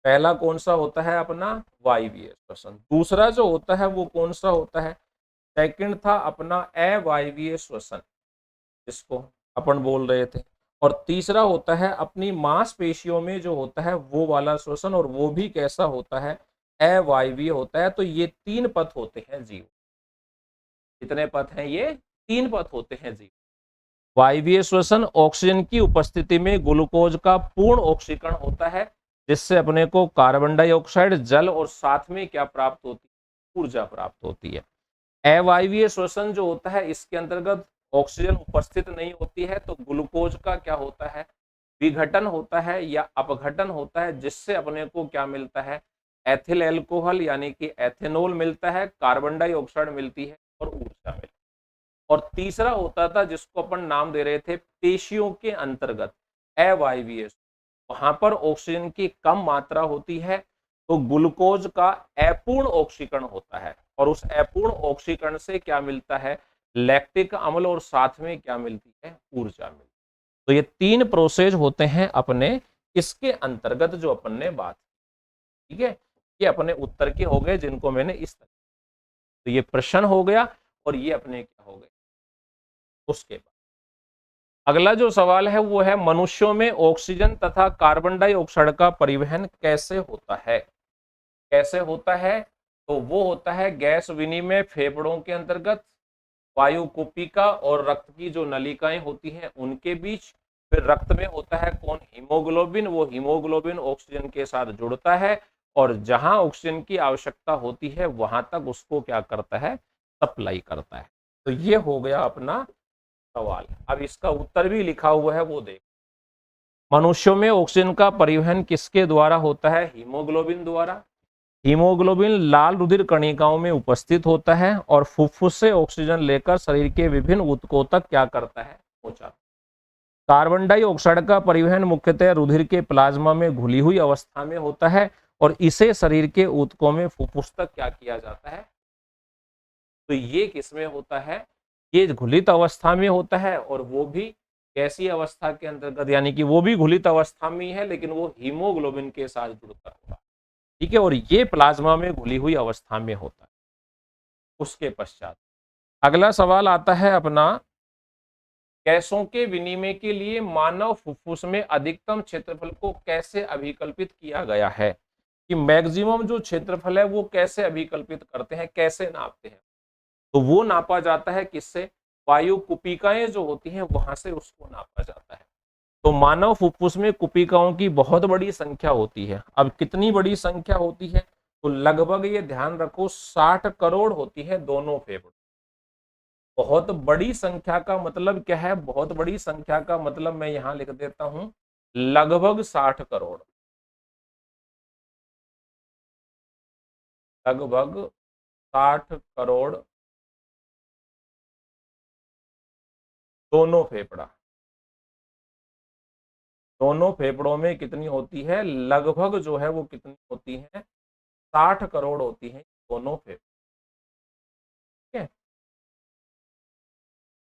पहला कौन सा होता है, अपना वायवीय श्वसन। दूसरा जो होता है वो कौन सा होता है, सेकंड था अपना अवायवीय श्वसन, जिसको अपन बोल रहे थे। और तीसरा होता है अपनी मांसपेशियों में जो होता है वो वाला श्वसन, और वो भी कैसा होता है, अवायवीय होता है। तो ये तीन पथ होते हैं जीव। कितने पथ हैं, ये तीन पथ होते हैं जीव। वायवीय श्वसन, ऑक्सीजन की उपस्थिति में ग्लूकोज का पूर्ण ऑक्सीकरण होता है जिससे अपने को कार्बन डाइऑक्साइड, जल और साथ में क्या प्राप्त होती है, ऊर्जा प्राप्त होती है। अवायवीय श्वसन जो होता है इसके अंतर्गत ऑक्सीजन उपस्थित नहीं होती है, तो ग्लूकोज का क्या होता है, विघटन होता है या अपघटन होता है, जिससे अपने को क्या मिलता है, एथिल एल्कोहल यानी कि एथेनॉल मिलता है, कार्बन डाइऑक्साइड मिलती है और ऊर्जा मिलती है। और तीसरा होता था जिसको अपन नाम दे रहे थे पेशियों के अंतर्गत अवायवीय, वहां पर ऑक्सीजन की कम मात्रा होती है, तो ग्लूकोज का अपूर्ण ऑक्सीकरण होता है, और उस अपूर्ण ऑक्सीकरण से क्या मिलता है, लैक्टिक अम्ल, और साथ में क्या मिलती है, ऊर्जा मिलती है। तो ये तीन प्रोसेस होते हैं अपने इसके अंतर्गत जो अपन ने बात, ठीक है, ये अपने उत्तर के हो गए जिनको मैंने इस तरह, तो ये प्रश्न हो गया और ये अपने क्या हो गए। उसके बाद अगला जो सवाल है वो है, मनुष्यों में ऑक्सीजन तथा कार्बन डाइऑक्साइड का परिवहन कैसे होता है। कैसे होता है, तो वो होता है गैस विनिमय फेफड़ों के अंतर्गत, वायु कुपिका और रक्त की जो नलिकाएं होती हैं उनके बीच। फिर रक्त में होता है कौन, हीमोग्लोबिन, वो हीमोग्लोबिन ऑक्सीजन के साथ जुड़ता है और जहां ऑक्सीजन की आवश्यकता होती है वहां तक उसको क्या करता है, सप्लाई करता है। तो ये हो गया अपना सवाल। अब इसका उत्तर भी लिखा हुआ है, वो देख। मनुष्यों में ऑक्सीजन का परिवहन किसके द्वारा होता है, हीमोग्लोबिन द्वारा। हीमोग्लोबिन लाल रुधिर कणिकाओं में उपस्थित होता है और फुफ्फुस से ऑक्सीजन लेकर शरीर के विभिन्न ऊतकों तक क्या करता है, पहुंचाता है। कार्बन डाइऑक्साइड का परिवहन मुख्यतः रुधिर के प्लाज्मा में घुली हुई अवस्था में होता है और इसे शरीर के ऊतकों में फुफ्फुस तक क्या किया जाता है। तो ये किसमें होता है, ये घुलित अवस्था में होता है और वो भी कैसी अवस्था के अंतर्गत, यानी कि वो भी घुलित अवस्था में है लेकिन वो हीमोग्लोबिन के साथ जुड़कर होगा, ठीक है, और ये प्लाज्मा में घुली हुई अवस्था में होता है। उसके पश्चात अगला सवाल आता है अपना, गैसों के विनिमय के लिए मानव फुफ्फुस में अधिकतम क्षेत्रफल को कैसे अभिकल्पित किया गया है, कि मैक्सिमम जो क्षेत्रफल है वो कैसे अभिकल्पित करते हैं, कैसे नापते हैं, तो वो नापा जाता है किससे, वायु कुपिकाएं जो होती हैं वहां से उसको नापा जाता है। तो मानव फुफ्फुस में कुपिकाओं की बहुत बड़ी संख्या होती है। अब कितनी बड़ी संख्या होती है, तो लगभग ये ध्यान रखो 60 करोड़ होती है दोनों फेफड़ों। बहुत बड़ी संख्या का मतलब क्या है, बहुत बड़ी संख्या का मतलब मैं यहां लिख देता हूं, लगभग 60 करोड़, लगभग 60 करोड़ दोनों फेफड़ा, दोनों फेफड़ों में कितनी होती है, लगभग जो है वो कितनी होती है, 60 करोड़ होती है दोनों फेफड़े, ठीक है,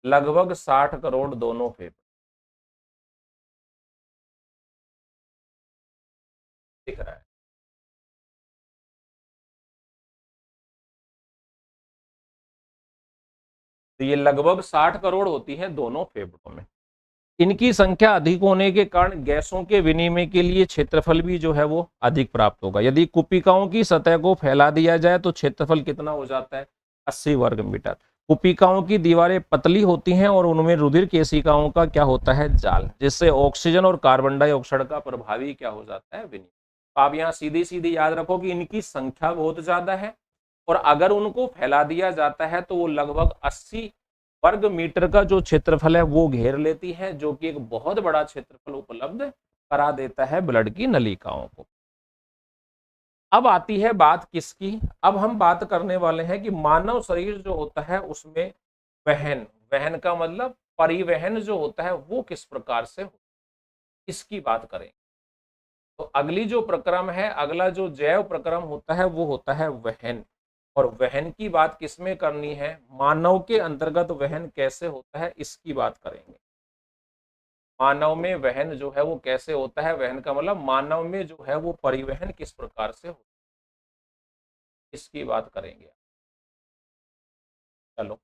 लगभग 60 करोड़ दोनों फेफड़े दिख रहा है। तो ये लगभग 60 करोड़ होती है दोनों फेफड़ों में। इनकी संख्या अधिक होने के कारण गैसों के विनिमय के लिए क्षेत्रफल भी जो है वो अधिक प्राप्त होगा। यदि कुपिकाओं की सतह को फैला दिया जाए तो क्षेत्रफल कितना हो जाता है, 80 वर्ग मीटर। कुपिकाओं की दीवारें पतली होती हैं और उनमें रुधिर केशिकाओं का क्या होता है, जाल, जिससे ऑक्सीजन और कार्बन डाइऑक्साइड का प्रभावी क्या हो जाता है, विनिमय। तो आप यहाँ सीधी सीधी याद रखो कि इनकी संख्या बहुत ज्यादा है और अगर उनको फैला दिया जाता है तो वो लगभग 80 वर्ग मीटर का जो क्षेत्रफल है वो घेर लेती है, जो कि एक बहुत बड़ा क्षेत्रफल उपलब्ध करा देता है ब्लड की नलिकाओं को। अब आती है बात किसकी, अब हम बात करने वाले हैं कि मानव शरीर जो होता है उसमें वहन, वहन का मतलब परिवहन जो होता है वो किस प्रकार से हो, इसकी बात करें। तो अगली जो प्रक्रम है, अगला जो जैव प्रक्रम होता है वो होता है वहन। और वहन की बात किसमें करनी है, मानव के अंतर्गत वहन कैसे होता है इसकी बात करेंगे। मानव में वहन जो है वो कैसे होता है, वहन का मतलब मानव में जो है वो परिवहन किस प्रकार से होता है, इसकी बात करेंगे। चलो,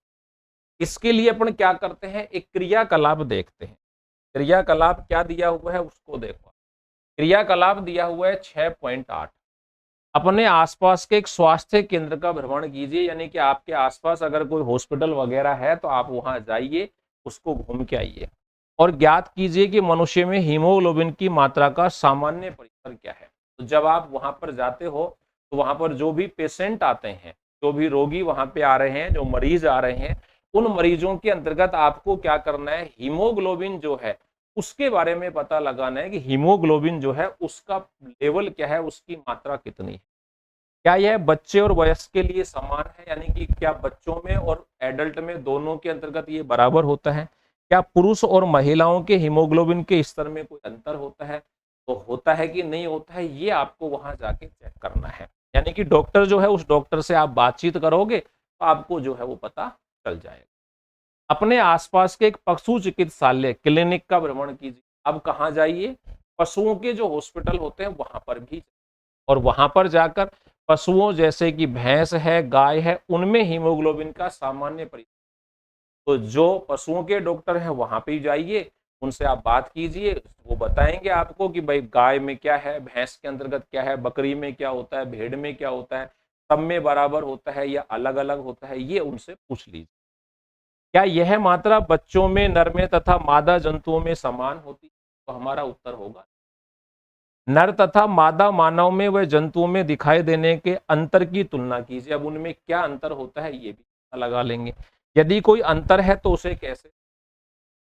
इसके लिए अपन क्या करते हैं, एक क्रियाकलाप देखते हैं। क्रियाकलाप क्या दिया हुआ है उसको देखो। क्रियाकलाप दिया हुआ है 6.8। अपने आसपास के एक स्वास्थ्य केंद्र का भ्रमण कीजिए, यानी कि आपके आसपास अगर कोई हॉस्पिटल वगैरह है तो आप वहां जाइए, उसको घूम के आइए और ज्ञात कीजिए कि मनुष्य में हीमोग्लोबिन की मात्रा का सामान्य परिसर क्या है। तो जब आप वहां पर जाते हो तो वहां पर जो भी पेशेंट आते हैं, जो भी रोगी वहां पे आ रहे हैं, जो मरीज आ रहे हैं, उन मरीजों के अंतर्गत आपको क्या करना है, हीमोग्लोबिन जो है उसके बारे में पता लगाना है कि हीमोग्लोबिन जो है उसका लेवल क्या है, उसकी मात्रा कितनी है। क्या यह बच्चे और वयस्क के लिए समान है, यानी कि क्या बच्चों में और एडल्ट में दोनों के अंतर्गत ये बराबर होता है। क्या पुरुष और महिलाओं के हीमोग्लोबिन के स्तर में कोई अंतर होता है, तो होता है कि नहीं होता है, ये आपको वहां जाके चेक करना है। यानी कि डॉक्टर जो है, उस डॉक्टर से आप बातचीत करोगे तो आपको जो है वो पता चल जाएगा। अपने आसपास के एक पशु चिकित्सालय क्लिनिक का भ्रमण कीजिए। अब कहाँ जाइए, पशुओं के जो हॉस्पिटल होते हैं वहां पर भी, और वहां पर जाकर पशुओं जैसे कि भैंस है, गाय है, उनमें हीमोग्लोबिन का सामान्य परिचय, तो जो पशुओं के डॉक्टर हैं वहां पे जाइए, उनसे आप बात कीजिए, वो बताएंगे आपको कि भाई गाय में क्या है, भैंस के अंतर्गत क्या है, बकरी में क्या होता है, भेड़ में क्या होता है, सब में बराबर होता है या अलग अलग होता है, ये उनसे पूछ लीजिए। क्या यह मात्रा बच्चों में, नर में तथा मादा जंतुओं में समान होती है, तो हमारा उत्तर होगा नर तथा मादा मानव में व जंतुओं में दिखाई देने के अंतर की तुलना कीजिए। अब उनमें क्या अंतर होता है ये भी पता लगा लेंगे। यदि कोई अंतर है तो उसे कैसे,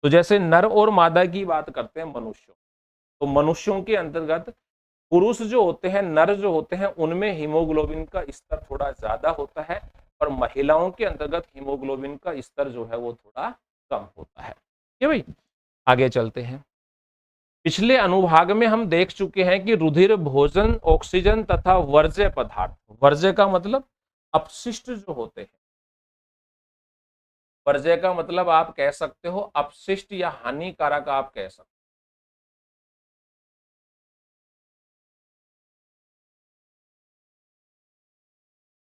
तो जैसे नर और मादा की बात करते हैं मनुष्यों, तो मनुष्यों के अंतर्गत पुरुष जो होते हैं, नर जो होते हैं, उनमें हीमोग्लोबिन का स्तर थोड़ा ज्यादा होता है और महिलाओं के अंतर्गत हीमोग्लोबिन का स्तर जो है वो थोड़ा कम होता है। ठीक है भाई, आगे चलते हैं। पिछले अनुभाग में हम देख चुके हैं कि रुधिर, भोजन, ऑक्सीजन तथा वर्ज्य पदार्थ, वर्ज्य का मतलब अपशिष्ट जो होते हैं, वर्ज्य का मतलब आप कह सकते हो अपशिष्ट या हानिकारक, आप कह सकते हो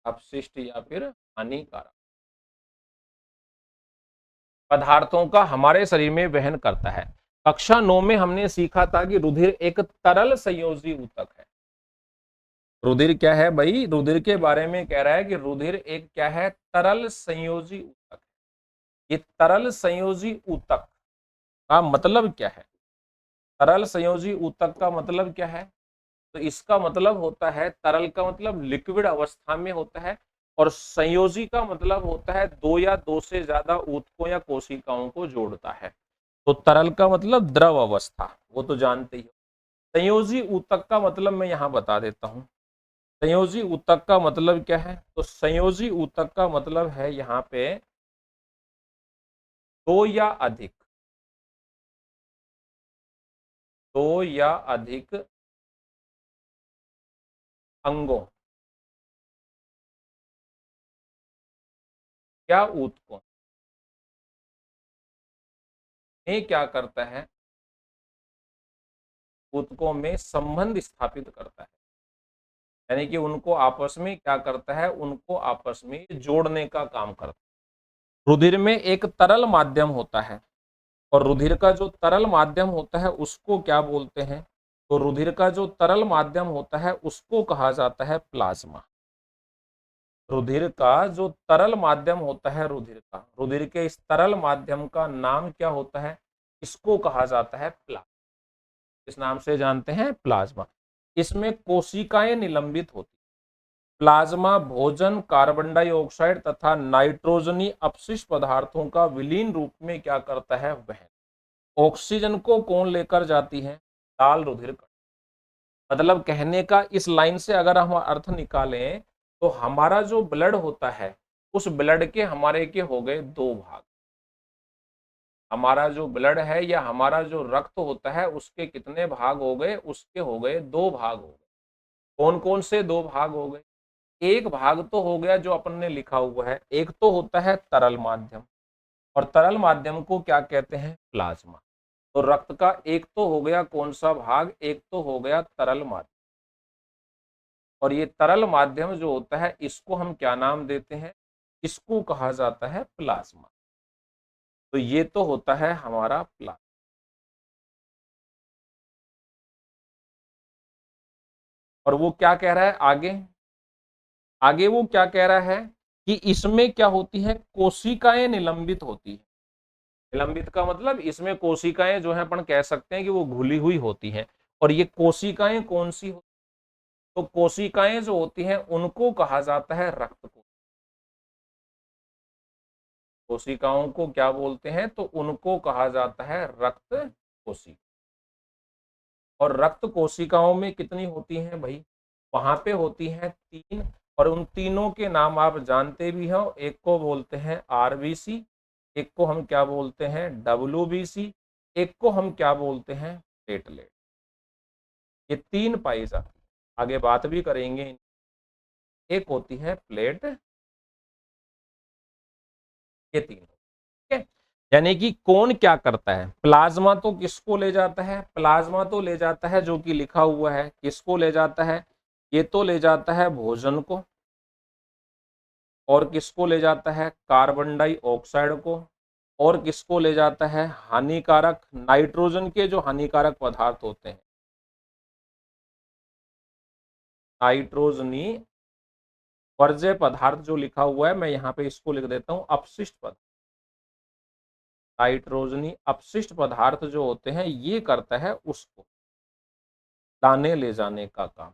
अपशिष्ट या फिर हानिकारक पदार्थों का हमारे शरीर में वहन करता है। कक्षा 9 में हमने सीखा था कि रुधिर एक तरल संयोजी ऊतक है। रुधिर क्या है भाई? रुधिर के बारे में कह रहा है कि रुधिर एक क्या है? तरल संयोजी ऊतक है। ये तरल संयोजी ऊतक का मतलब क्या है? तरल संयोजी ऊतक का मतलब क्या है? तो इसका मतलब होता है, तरल का मतलब लिक्विड अवस्था में होता है, और संयोजी का मतलब होता है दो या दो से ज्यादा ऊतकों या कोशिकाओं को जोड़ता है। तो तरल का मतलब द्रव अवस्था, वो तो जानते ही हो। संयोजी ऊतक का मतलब मैं यहां बता देता हूं। संयोजी ऊतक का मतलब क्या है? तो संयोजी ऊतक का मतलब है यहाँ पे दो या अधिक, दो या अधिक अंगों या ऊतकों में क्या करता है? ऊतकों में संबंध स्थापित करता है, यानी कि उनको आपस में क्या करता है? उनको आपस में जोड़ने का काम करता है। रुधिर में एक तरल माध्यम होता है, और रुधिर का जो तरल माध्यम होता है उसको क्या बोलते हैं? तो रुधिर का जो तरल माध्यम होता है उसको कहा जाता है प्लाज्मा। रुधिर का जो तरल माध्यम होता है, रुधिर का, रुधिर के इस तरल माध्यम का नाम क्या होता है? इसको कहा जाता है प्लाज्मा। इस नाम से जानते हैं, प्लाज्मा। इसमें कोशिकाएं निलंबित होती। प्लाज्मा भोजन, कार्बन डाइऑक्साइड तथा नाइट्रोजनी अपशिष्ट पदार्थों का विलीन रूप में क्या करता है? वहन। ऑक्सीजन को कौन लेकर जाती है? लाल रुधिर कण। मतलब कहने का इस लाइन से अगर हम अर्थ निकालें तो हमारा जो ब्लड होता है, उस ब्लड के हमारे के हो गए दो भाग। हमारा जो ब्लड है या हमारा जो रक्त होता है उसके कितने भाग हो गए? उसके हो गए दो भाग हो गए। कौन कौन से दो भाग हो गए? एक भाग तो हो गया जो अपन ने लिखा हुआ है, एक तो होता है तरल माध्यम, और तरल माध्यम को क्या कहते हैं? प्लाज्मा। तो रक्त का एक तो हो गया कौन सा भाग? एक तो हो गया तरल माध्यम, और ये तरल माध्यम जो होता है इसको हम क्या नाम देते हैं? इसको कहा जाता है प्लाज्मा। तो ये तो होता है हमारा प्लाज्मा। और वो क्या कह रहा है आगे? आगे वो क्या कह रहा है कि इसमें क्या होती है? कोशिकाएं निलंबित होती है। निलंबित का मतलब इसमें कोशिकाएं जो है अपन कह सकते हैं कि वो घुली हुई होती हैं। और ये कोशिकाएं कौन सी हो? तो कोशिकाएं जो होती हैं उनको कहा जाता है रक्त कोशिका। कोशिकाओं को क्या बोलते हैं? तो उनको कहा जाता है रक्त कोशिका। और रक्त कोशिकाओं में कितनी होती हैं भाई? वहां पे होती हैं तीन, और उन तीनों के नाम आप जानते भी हो। एक को बोलते हैं आरबीसी, एक को हम क्या बोलते हैं? डब्ल्यूबीसी, एक को हम क्या बोलते हैं? प्लेटलेट। ये तीन पाई जाती है, आगे बात भी करेंगे। एक होती है प्लेट, ये तीन, ठीक है। यानी कि कौन क्या करता है? प्लाज्मा तो किसको ले जाता है? प्लाज्मा तो ले जाता है जो कि लिखा हुआ है, किसको ले जाता है? ये तो ले जाता है भोजन को, और किसको ले जाता है? कार्बन डाइऑक्साइड को, और किसको ले जाता है? हानिकारक नाइट्रोजन के जो हानिकारक पदार्थ होते हैं, नाइट्रोजनी वर्ज्य पदार्थ जो लिखा हुआ है, मैं यहाँ पे इसको लिख देता हूँ अपशिष्ट पदार्थ। नाइट्रोजनी अपशिष्ट पदार्थ जो होते हैं ये करता है उसको लाने ले जाने का काम।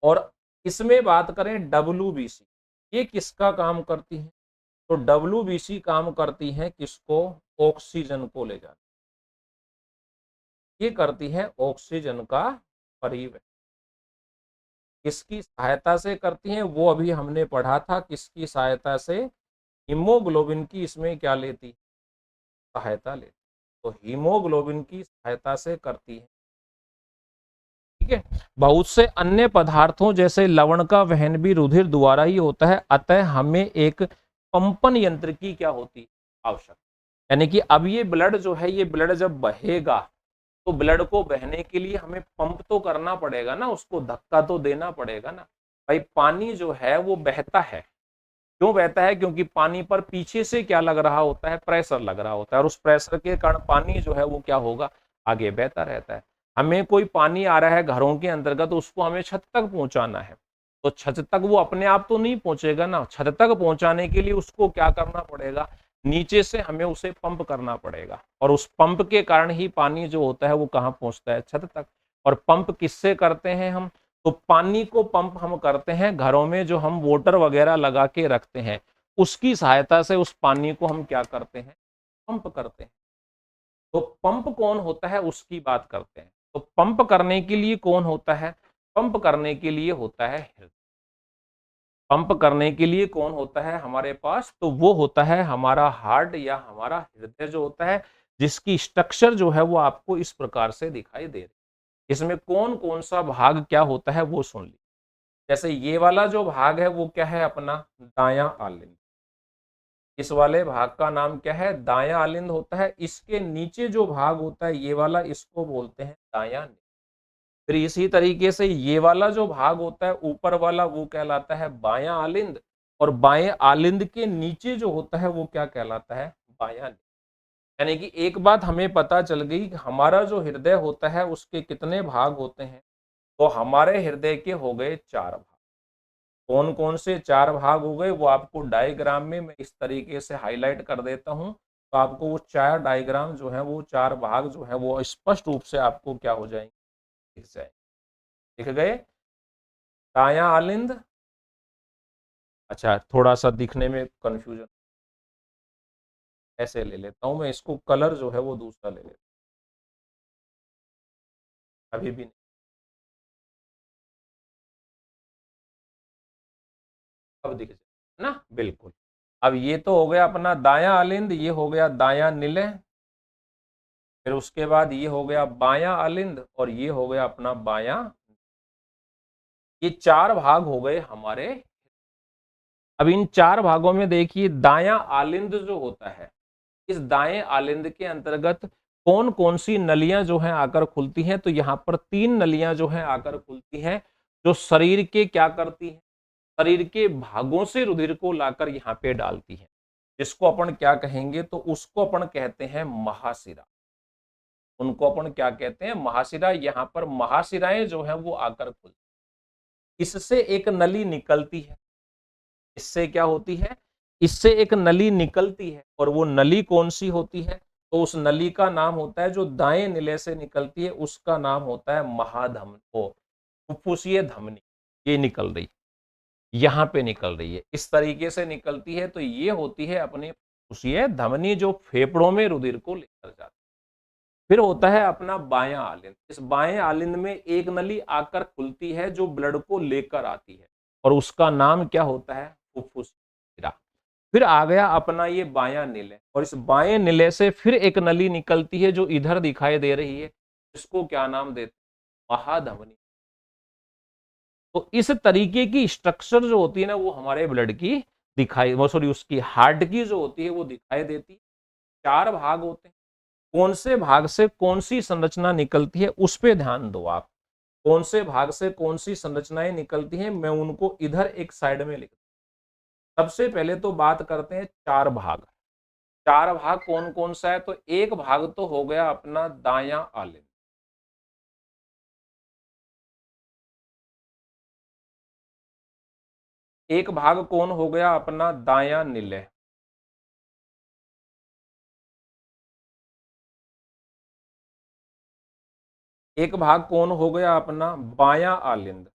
और इसमें बात करें डब्ल्यूबीसी, ये किसका काम करती है? तो डब्ल्यूबीसी काम करती है किसको? ऑक्सीजन को ले जाने। ये करती है ऑक्सीजन का परिवहन। किसकी सहायता से करती हैं? वो अभी हमने पढ़ा था, किसकी सहायता से? हीमोग्लोबिन की इसमें क्या लेती? सहायता लेती। तो हीमोग्लोबिन की सहायता से करती है, ठीक है। बहुत से अन्य पदार्थों जैसे लवण का वहन भी रुधिर द्वारा ही होता है, अतः हमें एक पंपन यंत्र की क्या होती है? आवश्यक। यानी कि अब ये ब्लड जो है, ये ब्लड जब बहेगा तो ब्लड को बहने के लिए हमें पंप तो करना पड़ेगा ना, उसको धक्का तो देना पड़ेगा ना। भाई पानी जो है वो बहता है, क्यों बहता है? क्योंकि पानी पर पीछे से क्या लग रहा होता है? प्रेशर लग रहा होता है, और उस प्रेशर के कारण पानी जो है वो क्या होगा? आगे बहता रहता है। हमें कोई पानी आ रहा है घरों के अंतर्गत, तो उसको हमें छत तक पहुंचाना है, तो छत तक वो अपने आप तो नहीं पहुंचेगा ना, छत तक पहुंचाने के लिए उसको क्या करना पड़ेगा? नीचे से हमें उसे पंप करना पड़ेगा, और उस पंप के कारण ही पानी जो होता है वो कहाँ पहुंचता है? छत तक। और पंप किससे करते हैं हम? तो पानी को पंप हम करते हैं घरों में, जो हम मोटर वगैरह लगा के रखते हैं, उसकी सहायता से उस पानी को हम क्या करते हैं? पंप करते हैं। तो पंप कौन होता है उसकी बात करते हैं। तो पंप करने के लिए कौन होता है? पंप करने के लिए होता है हृदय। पंप करने के लिए कौन होता है हमारे पास? तो वो होता है हमारा हार्ट, या हमारा हृदय जो होता है, जिसकी स्ट्रक्चर जो है वो आपको इस प्रकार से दिखाई दे रही है। इसमें कौन कौन सा भाग क्या होता है वो सुन लीजिए। जैसे ये वाला जो भाग है वो क्या है अपना? दायां आलिंद। इस वाले भाग का नाम क्या है? दायां आलिंद होता है। इसके नीचे जो भाग होता है ये वाला, इसको बोलते हैं दायां निलिंद। फिर इसी तरीके से ये वाला जो भाग होता है ऊपर वाला, वो कहलाता है बायां आलिंद, और बाएं आलिंद के नीचे जो होता है वो क्या कहलाता है? बायां निलिंद। यानी कि एक बात हमें पता चल गई कि हमारा जो हृदय होता है उसके कितने भाग होते हैं। तो हमारे हृदय के हो गए 4 भाग। कौन कौन से 4 भाग हो गए वो आपको डायग्राम में मैं इस तरीके से हाईलाइट कर देता हूं, तो आपको वो 4 डायग्राम जो है, वो 4 भाग जो है वो स्पष्ट रूप से आपको क्या हो जाएंगे? दिख जाए। दिख गए? दायां आलिंद। अच्छा, थोड़ा सा दिखने में कंफ्यूजन, ऐसे ले लेता हूं मैं इसको, कलर जो है वो दूसरा ले लेता हूं, अभी भी नहीं। अब दिख जाए ना, बिल्कुल। अब ये तो हो गया अपना दायां आलिंद, ये हो गया दायां निलय, फिर उसके बाद ये हो गया बायां आलिंद, और ये हो गया अपना बायां। ये 4 भाग हो गए हमारे। अब इन 4 भागों में देखिए, दायां आलिंद जो होता है, इस दाएं आलिंद के अंतर्गत कौन कौन सी नलियां जो हैं आकर खुलती हैं? तो यहां पर 3 नलियां जो हैं आकर खुलती हैं, जो शरीर के क्या करती हैं? शरीर के भागों से रुधिर को लाकर यहाँ पे डालती हैं। जिसको अपन क्या कहेंगे? तो उसको अपन कहते हैं महाशिरा। उनको अपन क्या कहते हैं? महाशिरा। यहाँ पर महाशिराएं जो है वो आकर खुलती, इससे एक नली निकलती है। इससे क्या होती है? इससे एक नली निकलती है, और वो नली कौन सी होती है? तो उस नली का नाम होता है, जो दाएं निले से निकलती है उसका नाम होता है महाधमनी, ओ फुफ्फुसीय धमनी। ये निकल रही, यहाँ पे निकल रही है, इस तरीके से निकलती है। तो ये होती है अपनी फुफ्फुसीय धमनी, जो फेफड़ों में रुधिर को लेकर जाती है। फिर होता है अपना बायां आलिंद। इस बाएं आलिंद में एक नली आकर खुलती है, जो ब्लड को लेकर आती है, और उसका नाम क्या होता है? फुफ्फुस शिरा। फिर आ गया अपना ये बायां निलय, और इस बाएं निलय से फिर एक नली निकलती है जो इधर दिखाई दे रही है, इसको क्या नाम देते हैं? महाधमनी। तो इस तरीके की स्ट्रक्चर जो होती है ना, वो हमारे ब्लड की दिखाई, वो सॉरी उसकी हार्ट की जो होती है वो दिखाई देती है। 4 भाग होते हैं। कौन से भाग से कौन सी संरचना निकलती है उस पे ध्यान दो आप। कौन से भाग से कौन सी संरचनाएं निकलती हैं, मैं उनको इधर एक साइड में लिख। सबसे पहले तो बात करते हैं 4 भाग। 4 भाग कौन कौन सा है? तो एक भाग तो हो गया अपना दायां आलिंद। एक भाग कौन हो गया अपना? दायां निलय। एक भाग कौन हो गया अपना? बायां आलिंद।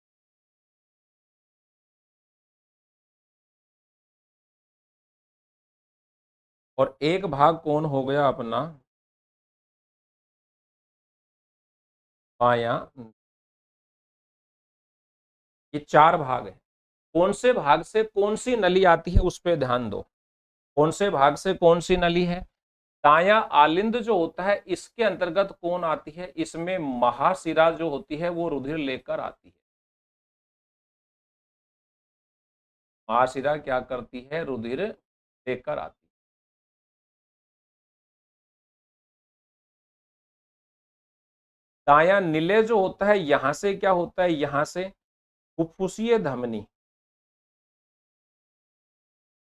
और एक भाग कौन हो गया अपना? बायां। ये 4 भाग है। कौन से भाग से कौन सी नली आती है उस पर ध्यान दो। कौन से भाग से कौन सी नली है? दायां आलिंद जो होता है इसके अंतर्गत कौन आती है? इसमें महाशिरा जो होती है वो रुधिर लेकर आती है। महाशिरा क्या करती है? रुधिर लेकर आती है। दायां निलय जो होता है यहां से क्या होता है, यहां से फुफ्फुसीय धमनी,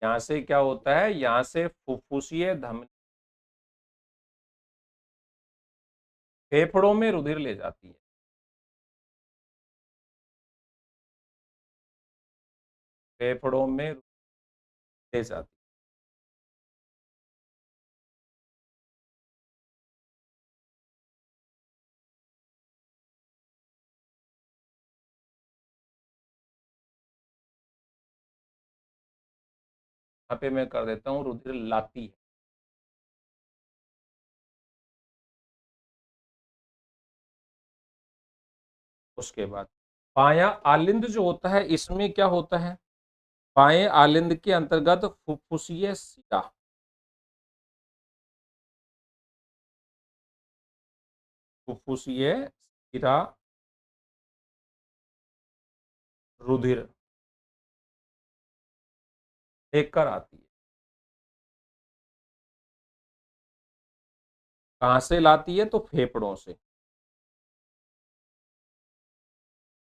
यहां से क्या होता है, यहां से फुफ्फुसीय धमनी फेफड़ों में रुधिर ले जाती है। फेफड़ों में ले जाती है। यहाँ पे मैं कर देता हूँ रुधिर लाती है। उसके बाद बायां आलिंद जो होता है इसमें क्या होता है, बाएं आलिंद के अंतर्गत फुफ्फुसीय शिरा, फुफ्फुसीय शिरा रुधिर लेकर आती है। कहां से लाती है, तो फेफड़ों से।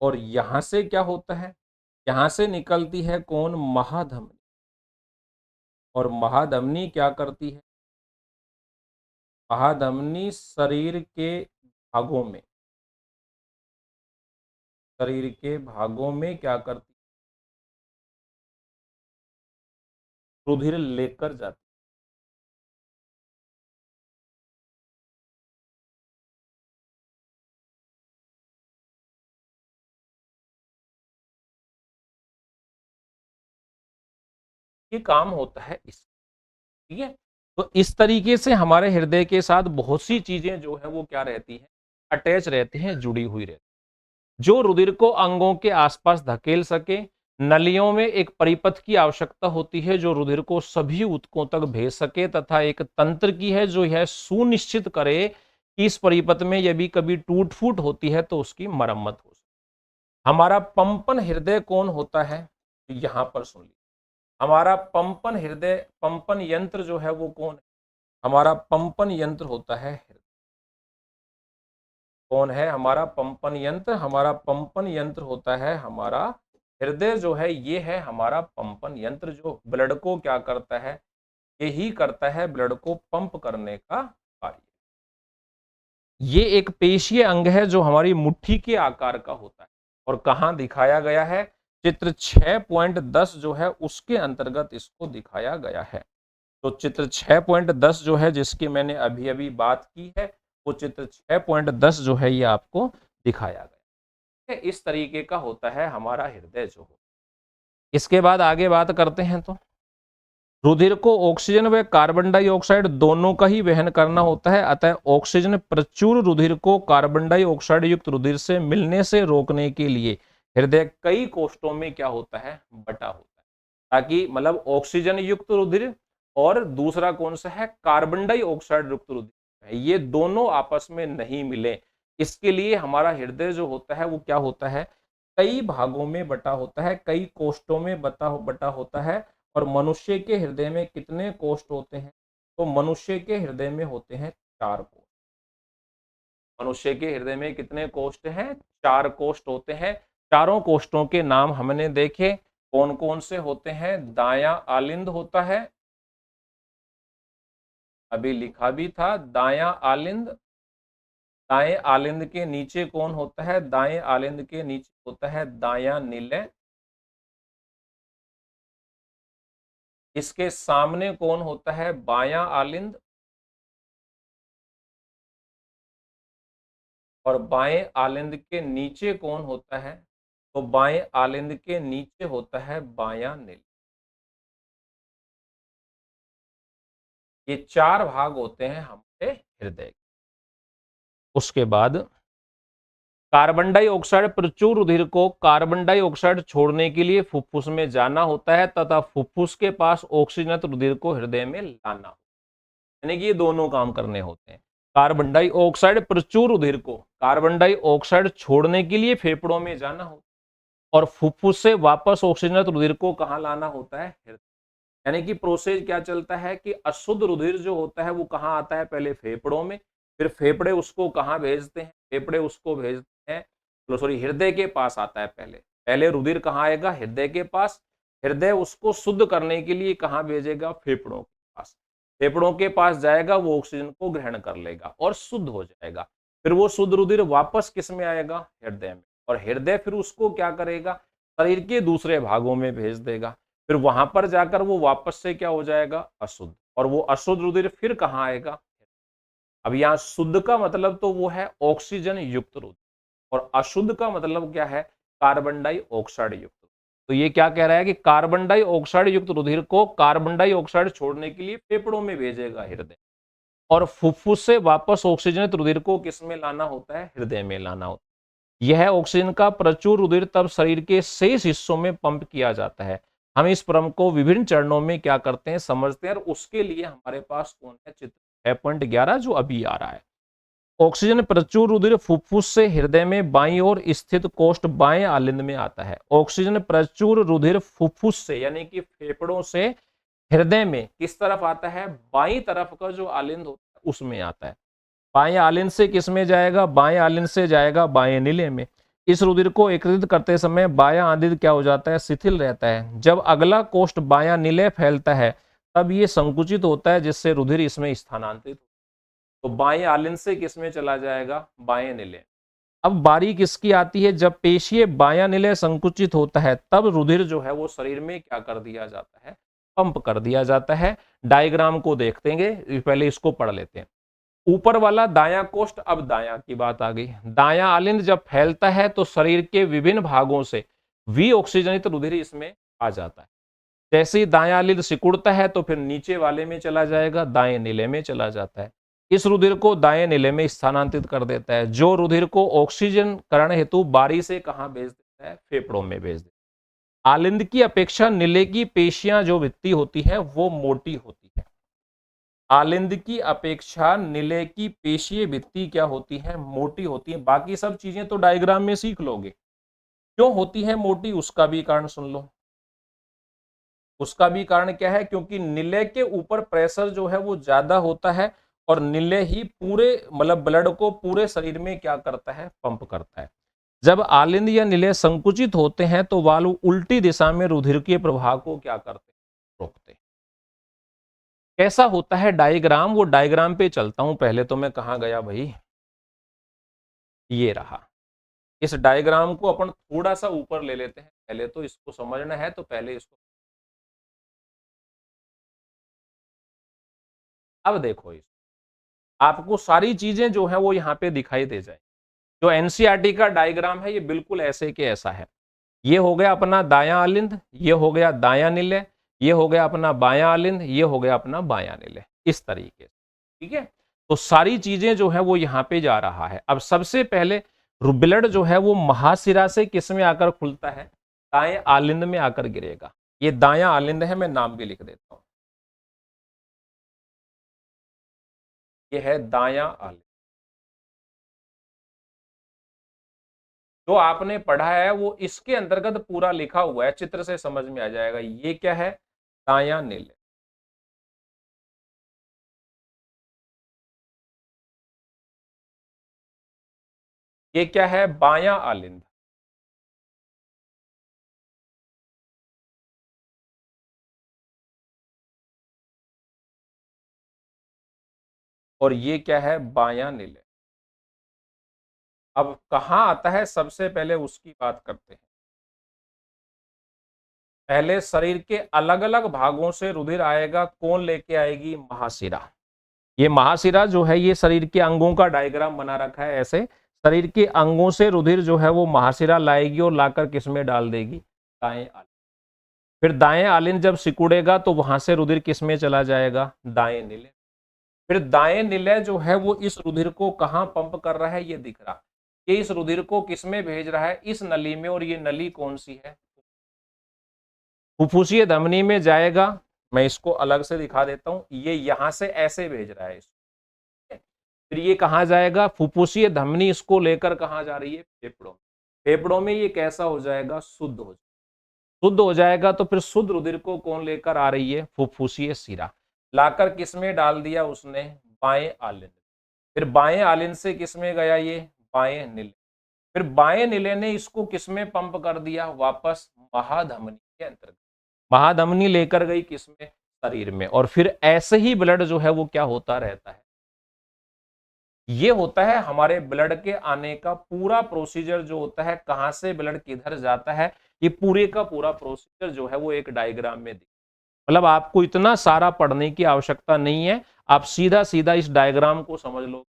और यहां से क्या होता है, यहां से निकलती है कौन, महाधमनी। और महाधमनी क्या करती है, महाधमनी शरीर के भागों में, शरीर के भागों में क्या करती है, रुधिर लेकर जाती है। ये काम होता है इस, ठीक है। तो इस तरीके से हमारे हृदय के साथ बहुत सी चीजें जो है वो क्या रहती हैं, अटैच रहती हैं, जुड़ी हुई रहती हैं, जो रुधिर को अंगों के आसपास धकेल सके। नलियों में एक परिपथ की आवश्यकता होती है जो रुधिर को सभी ऊतकों तक भेज सके, तथा एक तंत्र की है जो यह सुनिश्चित करे कि इस परिपथ में यदि कभी टूट फूट होती है तो उसकी मरम्मत हो सके। हमारा पंपन हृदय कौन होता है, यहां पर सुनिए। हमारा पंपन हृदय, पंपन यंत्र जो है वो कौन है, हमारा पंपन यंत्र होता है हृदय। कौन है हमारा पंपन यंत्र, हमारा पंपन यंत्र होता है हमारा हृदय जो है, ये है हमारा पंपन यंत्र जो ब्लड को क्या करता है, यही करता है ब्लड को पंप करने का कार्य। ये एक पेशीय अंग है जो हमारी मुट्ठी के आकार का होता है। और कहां दिखाया गया है, चित्र 6.10 जो है उसके अंतर्गत इसको दिखाया गया है। तो चित्र 6.10 जो है जिसकी मैंने अभी अभी बात की है, वो चित्र 6.10 जो है ये आपको दिखाया गया है। इस तरीके का होता है हमारा हृदय जो हो। इसके बाद आगे बात करते हैं। तो रुधिर को ऑक्सीजन व कार्बन डाइऑक्साइड दोनों का ही वहन करना होता है, अतः ऑक्सीजन प्रचुर रुधिर को कार्बन डाइऑक्साइड युक्त रुधिर से मिलने से रोकने के लिए हृदय कई कोष्ठों में क्या होता है, बटा होता है, ताकि मतलब ऑक्सीजन युक्त रुधिर और दूसरा कौन सा है, कार्बन डाइऑक्साइड युक्त रुधिर, ये दोनों आपस में नहीं मिले। इसके लिए हमारा हृदय जो होता है वो क्या होता है, कई भागों में बटा होता है, कई कोष्ठों में बटा होता है। और मनुष्य के हृदय में कितने कोष्ठ होते हैं, तो मनुष्य के हृदय में होते हैं 4 कोष्ठ। मनुष्य के हृदय में कितने कोष्ठ हैं, 4 कोष्ठ होते हैं। चारों कोष्ठों के नाम हमने देखे, कौन कौन से होते हैं, दायां आलिंद होता है, अभी लिखा भी था दायां आलिंद। दाएं आलिंद के नीचे कौन होता है, दाएं आलिंद के नीचे होता है दायां निलय। इसके सामने कौन होता है, बायां आलिंद। और बाएं आलिंद के नीचे कौन होता है, तो बाएं आलिंद के नीचे होता है बायां निलय। ये 4 भाग होते हैं हमारे हृदय के। उसके बाद कार्बन डाइऑक्साइड प्रचुर रुधिर को कार्बन डाइऑक्साइड छोड़ने के लिए फुफ्फुस में जाना होता है, तथा फुफ्फुस के पास ऑक्सीजनत रुधिर को हृदय में लाना, यानी कि ये दोनों काम करने होते हैं। कार्बन डाइऑक्साइड प्रचुर रुधिर को कार्बन डाइऑक्साइड छोड़ने के लिए फेफड़ों में जाना होता है, और फुफ्फुस से वापस ऑक्सीजनत रुधिर को कहां लाना होता है, हृदय। यानी कि प्रोसेस क्या चलता है कि अशुद्ध रुधिर जो होता है वो कहां आता है, पहले फेफड़ों में, फिर फेफड़े उसको कहां भेजते हैं, फेफड़े उसको भेजते हैं, सॉरी हृदय के पास आता है। पहले पहले रुधिर कहाँ आएगा? हृदय के पास। हृदय उसको शुद्ध करने के लिए कहाँ भेजेगा? फेफड़ों के पास। फेफड़ों के पास जाएगा, वो ऑक्सीजन को ग्रहण कर लेगा और शुद्ध हो जाएगा। फिर वो शुद्ध रुधिर वापस किस में आएगा? हृदय में। और हृदय फिर उसको क्या करेगा? शरीर के दूसरे भागों में भेज देगा। फिर वहां पर जाकर वो वापस से क्या हो जाएगा? अशुद्ध। और वो अशुद्ध रुधिर फिर कहाँ आएगा? अब यहाँ शुद्ध का मतलब तो वो है ऑक्सीजन युक्त रुधिर, और अशुद्ध का मतलब क्या है? कार्बन डाइऑक्साइड युक्त। तो ये क्या कह रहा है कि कार्बन डाइऑक्साइड युक्त रुधिर को कार्बन डाइऑक्साइड छोड़ने के लिए फेफड़ों में भेजेगा हृदय, और फुफ्फुस से वापस ऑक्सीजनित रुधिर को किस में लाना होता है? हृदय में लाना होता है। यह ऑक्सीजन का प्रचुर रुधिर तब शरीर के शेष हिस्सों में पंप किया जाता है। हम इस क्रम को विभिन्न चरणों में क्या करते हैं? समझते हैं, और उसके लिए हमारे पास कौन है? चित्र 6.11 जो अभी आ रहा है। ऑक्सीजन प्रचुर रुधिर फुफ्फुस से हृदय में बाईं ओर स्थित कोष्ठ बाएं आलिंद में आता है। ऑक्सीजन प्रचुर रुधिर फुफ्फुस से यानी कि फेफड़ों से हृदय में किस तरफ आता है? बाईं तरफ का जो आलिंद होता है उसमें आता है। बाएं आलिंद से किस में जाएगा? बाएं आलिंद से जाएगा बाएं नीले में। इस रुधिर को एकत्रित करते समय बायां आलिंद क्या हो जाता है? शिथिल रहता है। जब अगला कोष्ठ बायां नीले फैलता है तब ये संकुचित होता है, जिससे रुधिर इसमें स्थानांतरित। तो बाएं आलिंद से किस में चला जाएगा? बाएं नीले। अब बारी किसकी आती है? जब पेशीय बायां निलय संकुचित होता है तब रुधिर जो है वो शरीर में क्या कर दिया जाता है? पंप कर दिया जाता है। डायग्राम को देखते हैं, पहले इसको पढ़ लेते हैं। ऊपर वाला दायां कोष्ठ, अब दायां की बात आ गई। दायां आलिंद जब फैलता है तो शरीर के विभिन्न भागों से विऑक्सीजनित रुधिर इसमें आ जाता है। जैसे ही दायां आलिंद सिकुड़ता है तो फिर नीचे वाले में चला जाएगा, दाएं नीले में चला जाता है। इस रुधिर को दाएं नीले में स्थानांतरित कर देता है, जो रुधिर को ऑक्सीजन करण हेतु बारी से कहां भेज देता है? फेफड़ों में भेज देता है। आलिंद की अपेक्षा नीले की पेशियां जो भित्ति होती है वो मोटी होती है। आलिंद की अपेक्षा नीले की पेशीय भित्ति क्या होती है? मोटी होती है। बाकी सब चीजें तो डायग्राम में सीख लोगे। क्यों होती है मोटी, उसका भी कारण सुन लो। उसका भी कारण क्या है? क्योंकि नीले के ऊपर प्रेशर जो है वो ज्यादा होता है, और नीले ही पूरे मतलब ब्लड को पूरे शरीर में क्या करता है? पंप करता है। जब आलिंद या नीले संकुचित होते हैं तो वाल्व उल्टी दिशा में रुधिर के प्रवाह को क्या करते हैं? रोकते हैं। कैसा होता है डायग्राम? वो डायग्राम पे चलता हूं। पहले तो मैं कहां गया भाई? ये रहा। इस डायग्राम को अपन थोड़ा सा ऊपर ले लेते हैं। पहले तो इसको समझना है, तो पहले इसको। अब देखो, इस आपको सारी चीजें जो है वो यहाँ पे दिखाई दे जाए। जो एनसीईआरटी का डायग्राम है ये बिल्कुल ऐसे के ऐसा है। ये हो गया अपना दायां आलिंद, ये हो गया दायां नीले, ये हो गया अपना बायां आलिंद, ये हो गया अपना बायां नीले, इस तरीके से। ठीक है, तो सारी चीजें जो है वो यहाँ पे जा रहा है। अब सबसे पहले ब्लड जो है वो महाशिरा से किस में आकर खुलता है? दाएं आलिंद में आकर गिरेगा। ये दायां आलिंद है, मैं नाम भी लिख देता हूं। ये है दायां आलिंद। जो आपने पढ़ा है वो इसके अंतर्गत पूरा लिखा हुआ है, चित्र से समझ में आ जाएगा। ये क्या है? दायां नीले। ये क्या है? बायां आलिंद। और ये क्या है? बायां नीले। अब कहां आता है? सबसे पहले उसकी बात करते हैं। पहले शरीर के अलग अलग भागों से रुधिर आएगा। कौन लेके आएगी? महाशिरा। ये महाशिरा जो है ये शरीर के अंगों का डायग्राम बना रखा है ऐसे। शरीर के अंगों से रुधिर जो है वो महाशिरा लाएगी और लाकर किस में डाल देगी? दाएं आलिंद। फिर दाएं आलिंद जब सिकुड़ेगा तो वहां से रुधिर किस में चला जाएगा? दाएं नीले। फिर दाएं नीले जो है वो इस रुधिर को कहां पंप कर रहा है? ये दिख रहा। ये इस रुधिर को किस में भेज रहा है? इस नली में। और ये नली कौन सी है? फुफ्फुसीय धमनी में जाएगा। मैं इसको अलग से दिखा देता हूं। ये यहां से ऐसे भेज रहा है इसको। फिर ये कहां जाएगा? फुफ्फुसीय धमनी इसको लेकर कहां जा रही है? फेफड़ों में। फेफड़ों में ये कैसा हो जाएगा? शुद्ध हो जाएगा। शुद्ध हो जाएगा तो फिर शुद्ध रुधिर को कौन लेकर आ रही है? फुफ्फुसीय शिरा। लाकर किस में डाल दिया उसने? बाएं आलिंद। फिर बाएं आलिंद से किस में गया? ये बाएं नीले। फिर बाएं नीले ने इसको किसमें पंप कर दिया, वापस महाधमनी के अंतर्गत। महाधमनी लेकर गई किसमें, शरीर में। और फिर ऐसे ही ब्लड जो है वो क्या होता रहता है, ये होता है हमारे ब्लड के आने का पूरा प्रोसीजर जो होता है, कहां से ब्लड किधर जाता है, ये पूरे का पूरा प्रोसीजर जो है वो एक डायग्राम में मतलब आपको इतना सारा पढ़ने की आवश्यकता नहीं है, आप सीधा सीधा इस डायग्राम को समझ लो।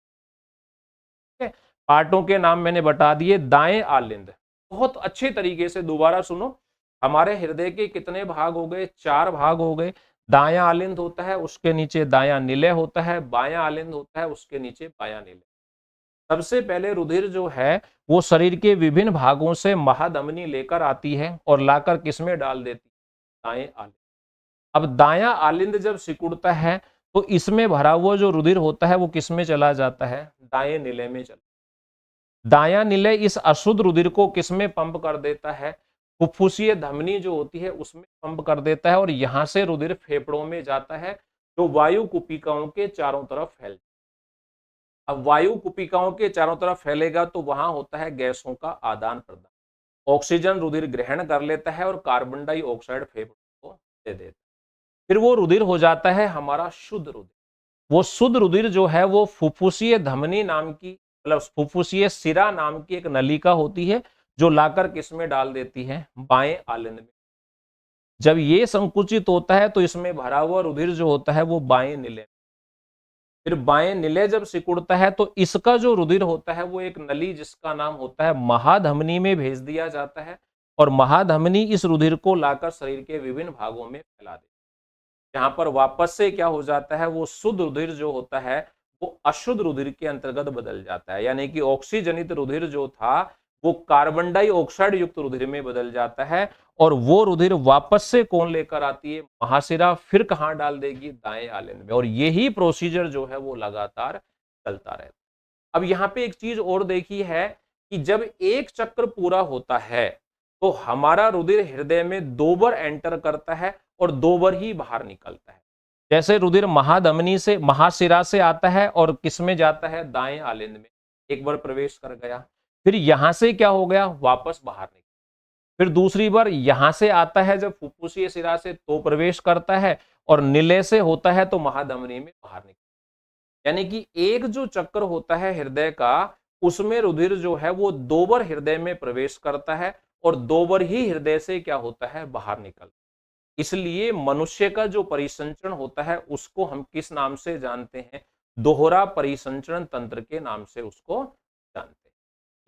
पार्टों के नाम मैंने बता दिए। दाएं आलिंद, बहुत अच्छे तरीके से दोबारा सुनो। हमारे हृदय के कितने भाग हो गए, 4 भाग हो गए। दायां आलिंद होता है, उसके नीचे दायां निलय होता है, बायां आलिंद होता है, उसके नीचे बायां निलय। सबसे पहले रुधिर जो है वो शरीर के विभिन्न भागों से महाधमनी लेकर आती है और लाकर किसमें डाल देती है, दाएं आलिंद। अब दायां आलिंद जब सिकुड़ता है तो इसमें भरा हुआ जो रुधिर होता है वो किसमें चला जाता है, दाएं निलय में चला। दायां निलय इस अशुद्ध रुधिर को किसमें पंप कर देता है, फुफ्फुसीय धमनी जो होती है उसमें पंप कर देता है, और यहां से रुधिर फेफड़ों में जाता है जो वायु कुपिकाओं के चारों तरफ फैल। अब वायु कुपिकाओं के चारों तरफ फैलेगा तो वहां होता है गैसों का आदान प्रदान। ऑक्सीजन रुधिर ग्रहण कर लेता है और कार्बन डाइऑक्साइड फेफड़ों को दे देता है। फिर वो रुधिर हो जाता है हमारा शुद्ध रुधिर। वो शुद्ध रुधिर जो है वो फुफ्फुसीय धमनी नाम की, मतलब फुफ्फुसीय सिरा नाम की एक नलिका होती है जो लाकर किसमें डाल देती है, बाएं आलिंद में। जब ये संकुचित होता है तो इसमें भरा हुआ रुधिर जो होता है वो बाएं निलय। फिर बाएं निलय जब सिकुड़ता है तो इसका जो रुधिर होता है वो एक नली जिसका नाम होता है महाधमनी में भेज दिया जाता है, और महाधमनी इस रुधिर को लाकर शरीर के विभिन्न भागों में फैला देती है। यहाँ पर वापस से क्या हो जाता है, वो शुद्ध रुधिर जो होता है वो अशुद्ध रुधिर के अंतर्गत बदल जाता है, यानी कि ऑक्सीजनित रुधिर जो था वो कार्बन डाइऑक्साइड युक्त रुधिर में बदल जाता है, और वो रुधिर वापस से कौन लेकर आती है, महाशिरा। फिर कहां डाल देगी, दाएं आलिंद में। और यही प्रोसीजर जो है वो लगातार चलता रहता है। अब यहाँ पे एक चीज और देखी है कि जब एक चक्र पूरा होता है तो हमारा रुधिर हृदय में 2 बार एंटर करता है और 2 बार ही बाहर निकलता है। जैसे रुधिर महाधमनी से, महाशिरा से आता है और किसमें जाता है, दाएं आलिंद में, एक बार प्रवेश कर गया। फिर यहां से क्या हो गया, वापस बाहर निकल। फिर दूसरी बार यहां से आता है जब फुफ्फुसीय शिरा से तो प्रवेश करता है, और निलय से होता है तो महाधमनी में बाहर निकल। यानी कि एक जो चक्र होता है हृदय का, उसमें रुधिर जो है वो 2 बार हृदय में प्रवेश करता है और 2 बार ही हृदय से क्या होता है, बाहर निकल। इसलिए मनुष्य का जो परिसंचरण होता है उसको हम किस नाम से जानते हैं, दोहरा परिसंचरण तंत्र के नाम से उसको जानते हैं।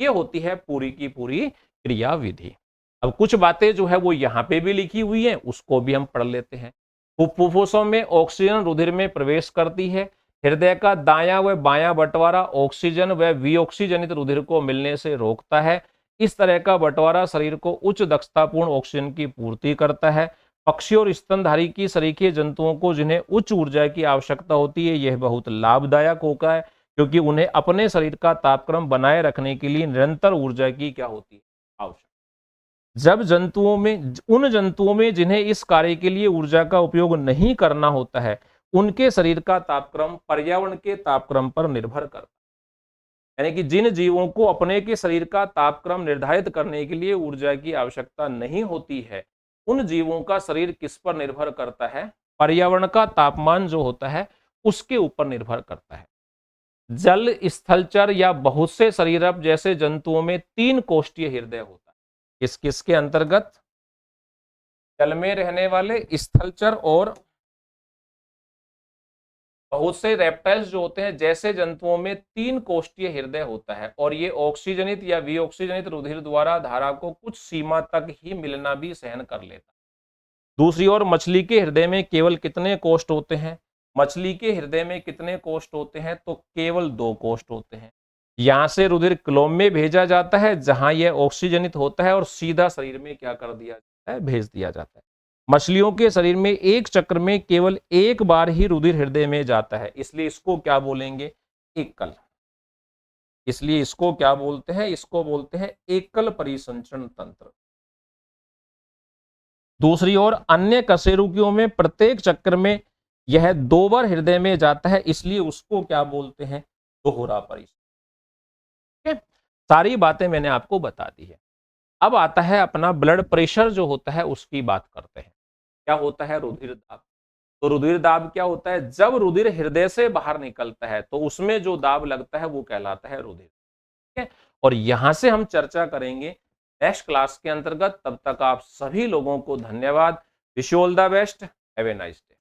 ये होती है पूरी की पूरी क्रिया विधि। अब कुछ बातें जो है वो यहाँ पे भी लिखी हुई है, उसको भी हम पढ़ लेते हैं। फुफ्फुसों में ऑक्सीजन रुधिर में प्रवेश करती है। हृदय का दायां व बायां बंटवारा ऑक्सीजन व विऑक्सीजनित रुधिर को मिलने से रोकता है। इस तरह का बंटवारा शरीर को उच्च दक्षतापूर्ण ऑक्सीजन की पूर्ति करता है। पक्षी और स्तनधारी की सरीखे जंतुओं को जिन्हें उच्च ऊर्जा की आवश्यकता होती है, यह बहुत लाभदायक होता है, क्योंकि उन्हें अपने शरीर का तापक्रम बनाए रखने के लिए निरंतर ऊर्जा की क्या होती है, आवश्यकता। जब जंतुओं में, उन जंतुओं में जिन्हें इस कार्य के लिए ऊर्जा का उपयोग नहीं करना होता है, उनके शरीर का तापक्रम पर्यावरण के तापक्रम पर निर्भर करता है। यानी कि जिन जीवों को अपने के शरीर का तापक्रम निर्धारित करने के लिए ऊर्जा की आवश्यकता नहीं होती है, उन जीवों का शरीर किस पर निर्भर करता है, पर्यावरण का तापमान जो होता है उसके ऊपर निर्भर करता है। जल, स्थलचर या बहुत से शरीरप जैसे जंतुओं में 3 कोष्ठीय हृदय होता है। किस किसके अंतर्गत, जल में रहने वाले, स्थलचर और बहुत से रेप्टाइल्स जो होते हैं जैसे जंतुओं में 3 कोष्ठीय हृदय होता है, और ये ऑक्सीजनित या विऑक्सीजनित रुधिर द्वारा धारा को कुछ सीमा तक ही मिलना भी सहन कर लेता है। दूसरी ओर मछली के हृदय में केवल कितने कोष्ठ होते हैं, मछली के हृदय में कितने कोष्ठ होते हैं, तो केवल 2 कोष्ठ होते हैं। यहां से रुधिर क्लोम में भेजा जाता है जहां यह ऑक्सीजनित होता है और सीधा शरीर में क्या कर दिया जाता है, भेज दिया जाता है। मछलियों के शरीर में एक चक्र में केवल एक बार ही रुधिर हृदय में जाता है, इसलिए इसको क्या बोलेंगे, एकल। इसलिए इसको क्या बोलते हैं, इसको बोलते हैं एकल परिसंचरण तंत्र। दूसरी ओर अन्य कशेरुकियों में प्रत्येक चक्र में यह 2 बार हृदय में जाता है, इसलिए उसको क्या बोलते हैं, दोहरा परिसंचरण। सारी बातें मैंने आपको बता दी है। अब आता है अपना ब्लड प्रेशर जो होता है उसकी बात करते हैं। क्या होता है? रुधिर दाब। तो रुधिर दाब क्या होता है? जब रुधिर हृदय से बाहर निकलता है तो उसमें जो दाब लगता है वो कहलाता है रुधिर। ठीक है, और यहां से हम चर्चा करेंगे नेक्स्ट क्लास के अंतर्गत। तब तक आप सभी लोगों को धन्यवाद। Wish you all the best. Have a nice day.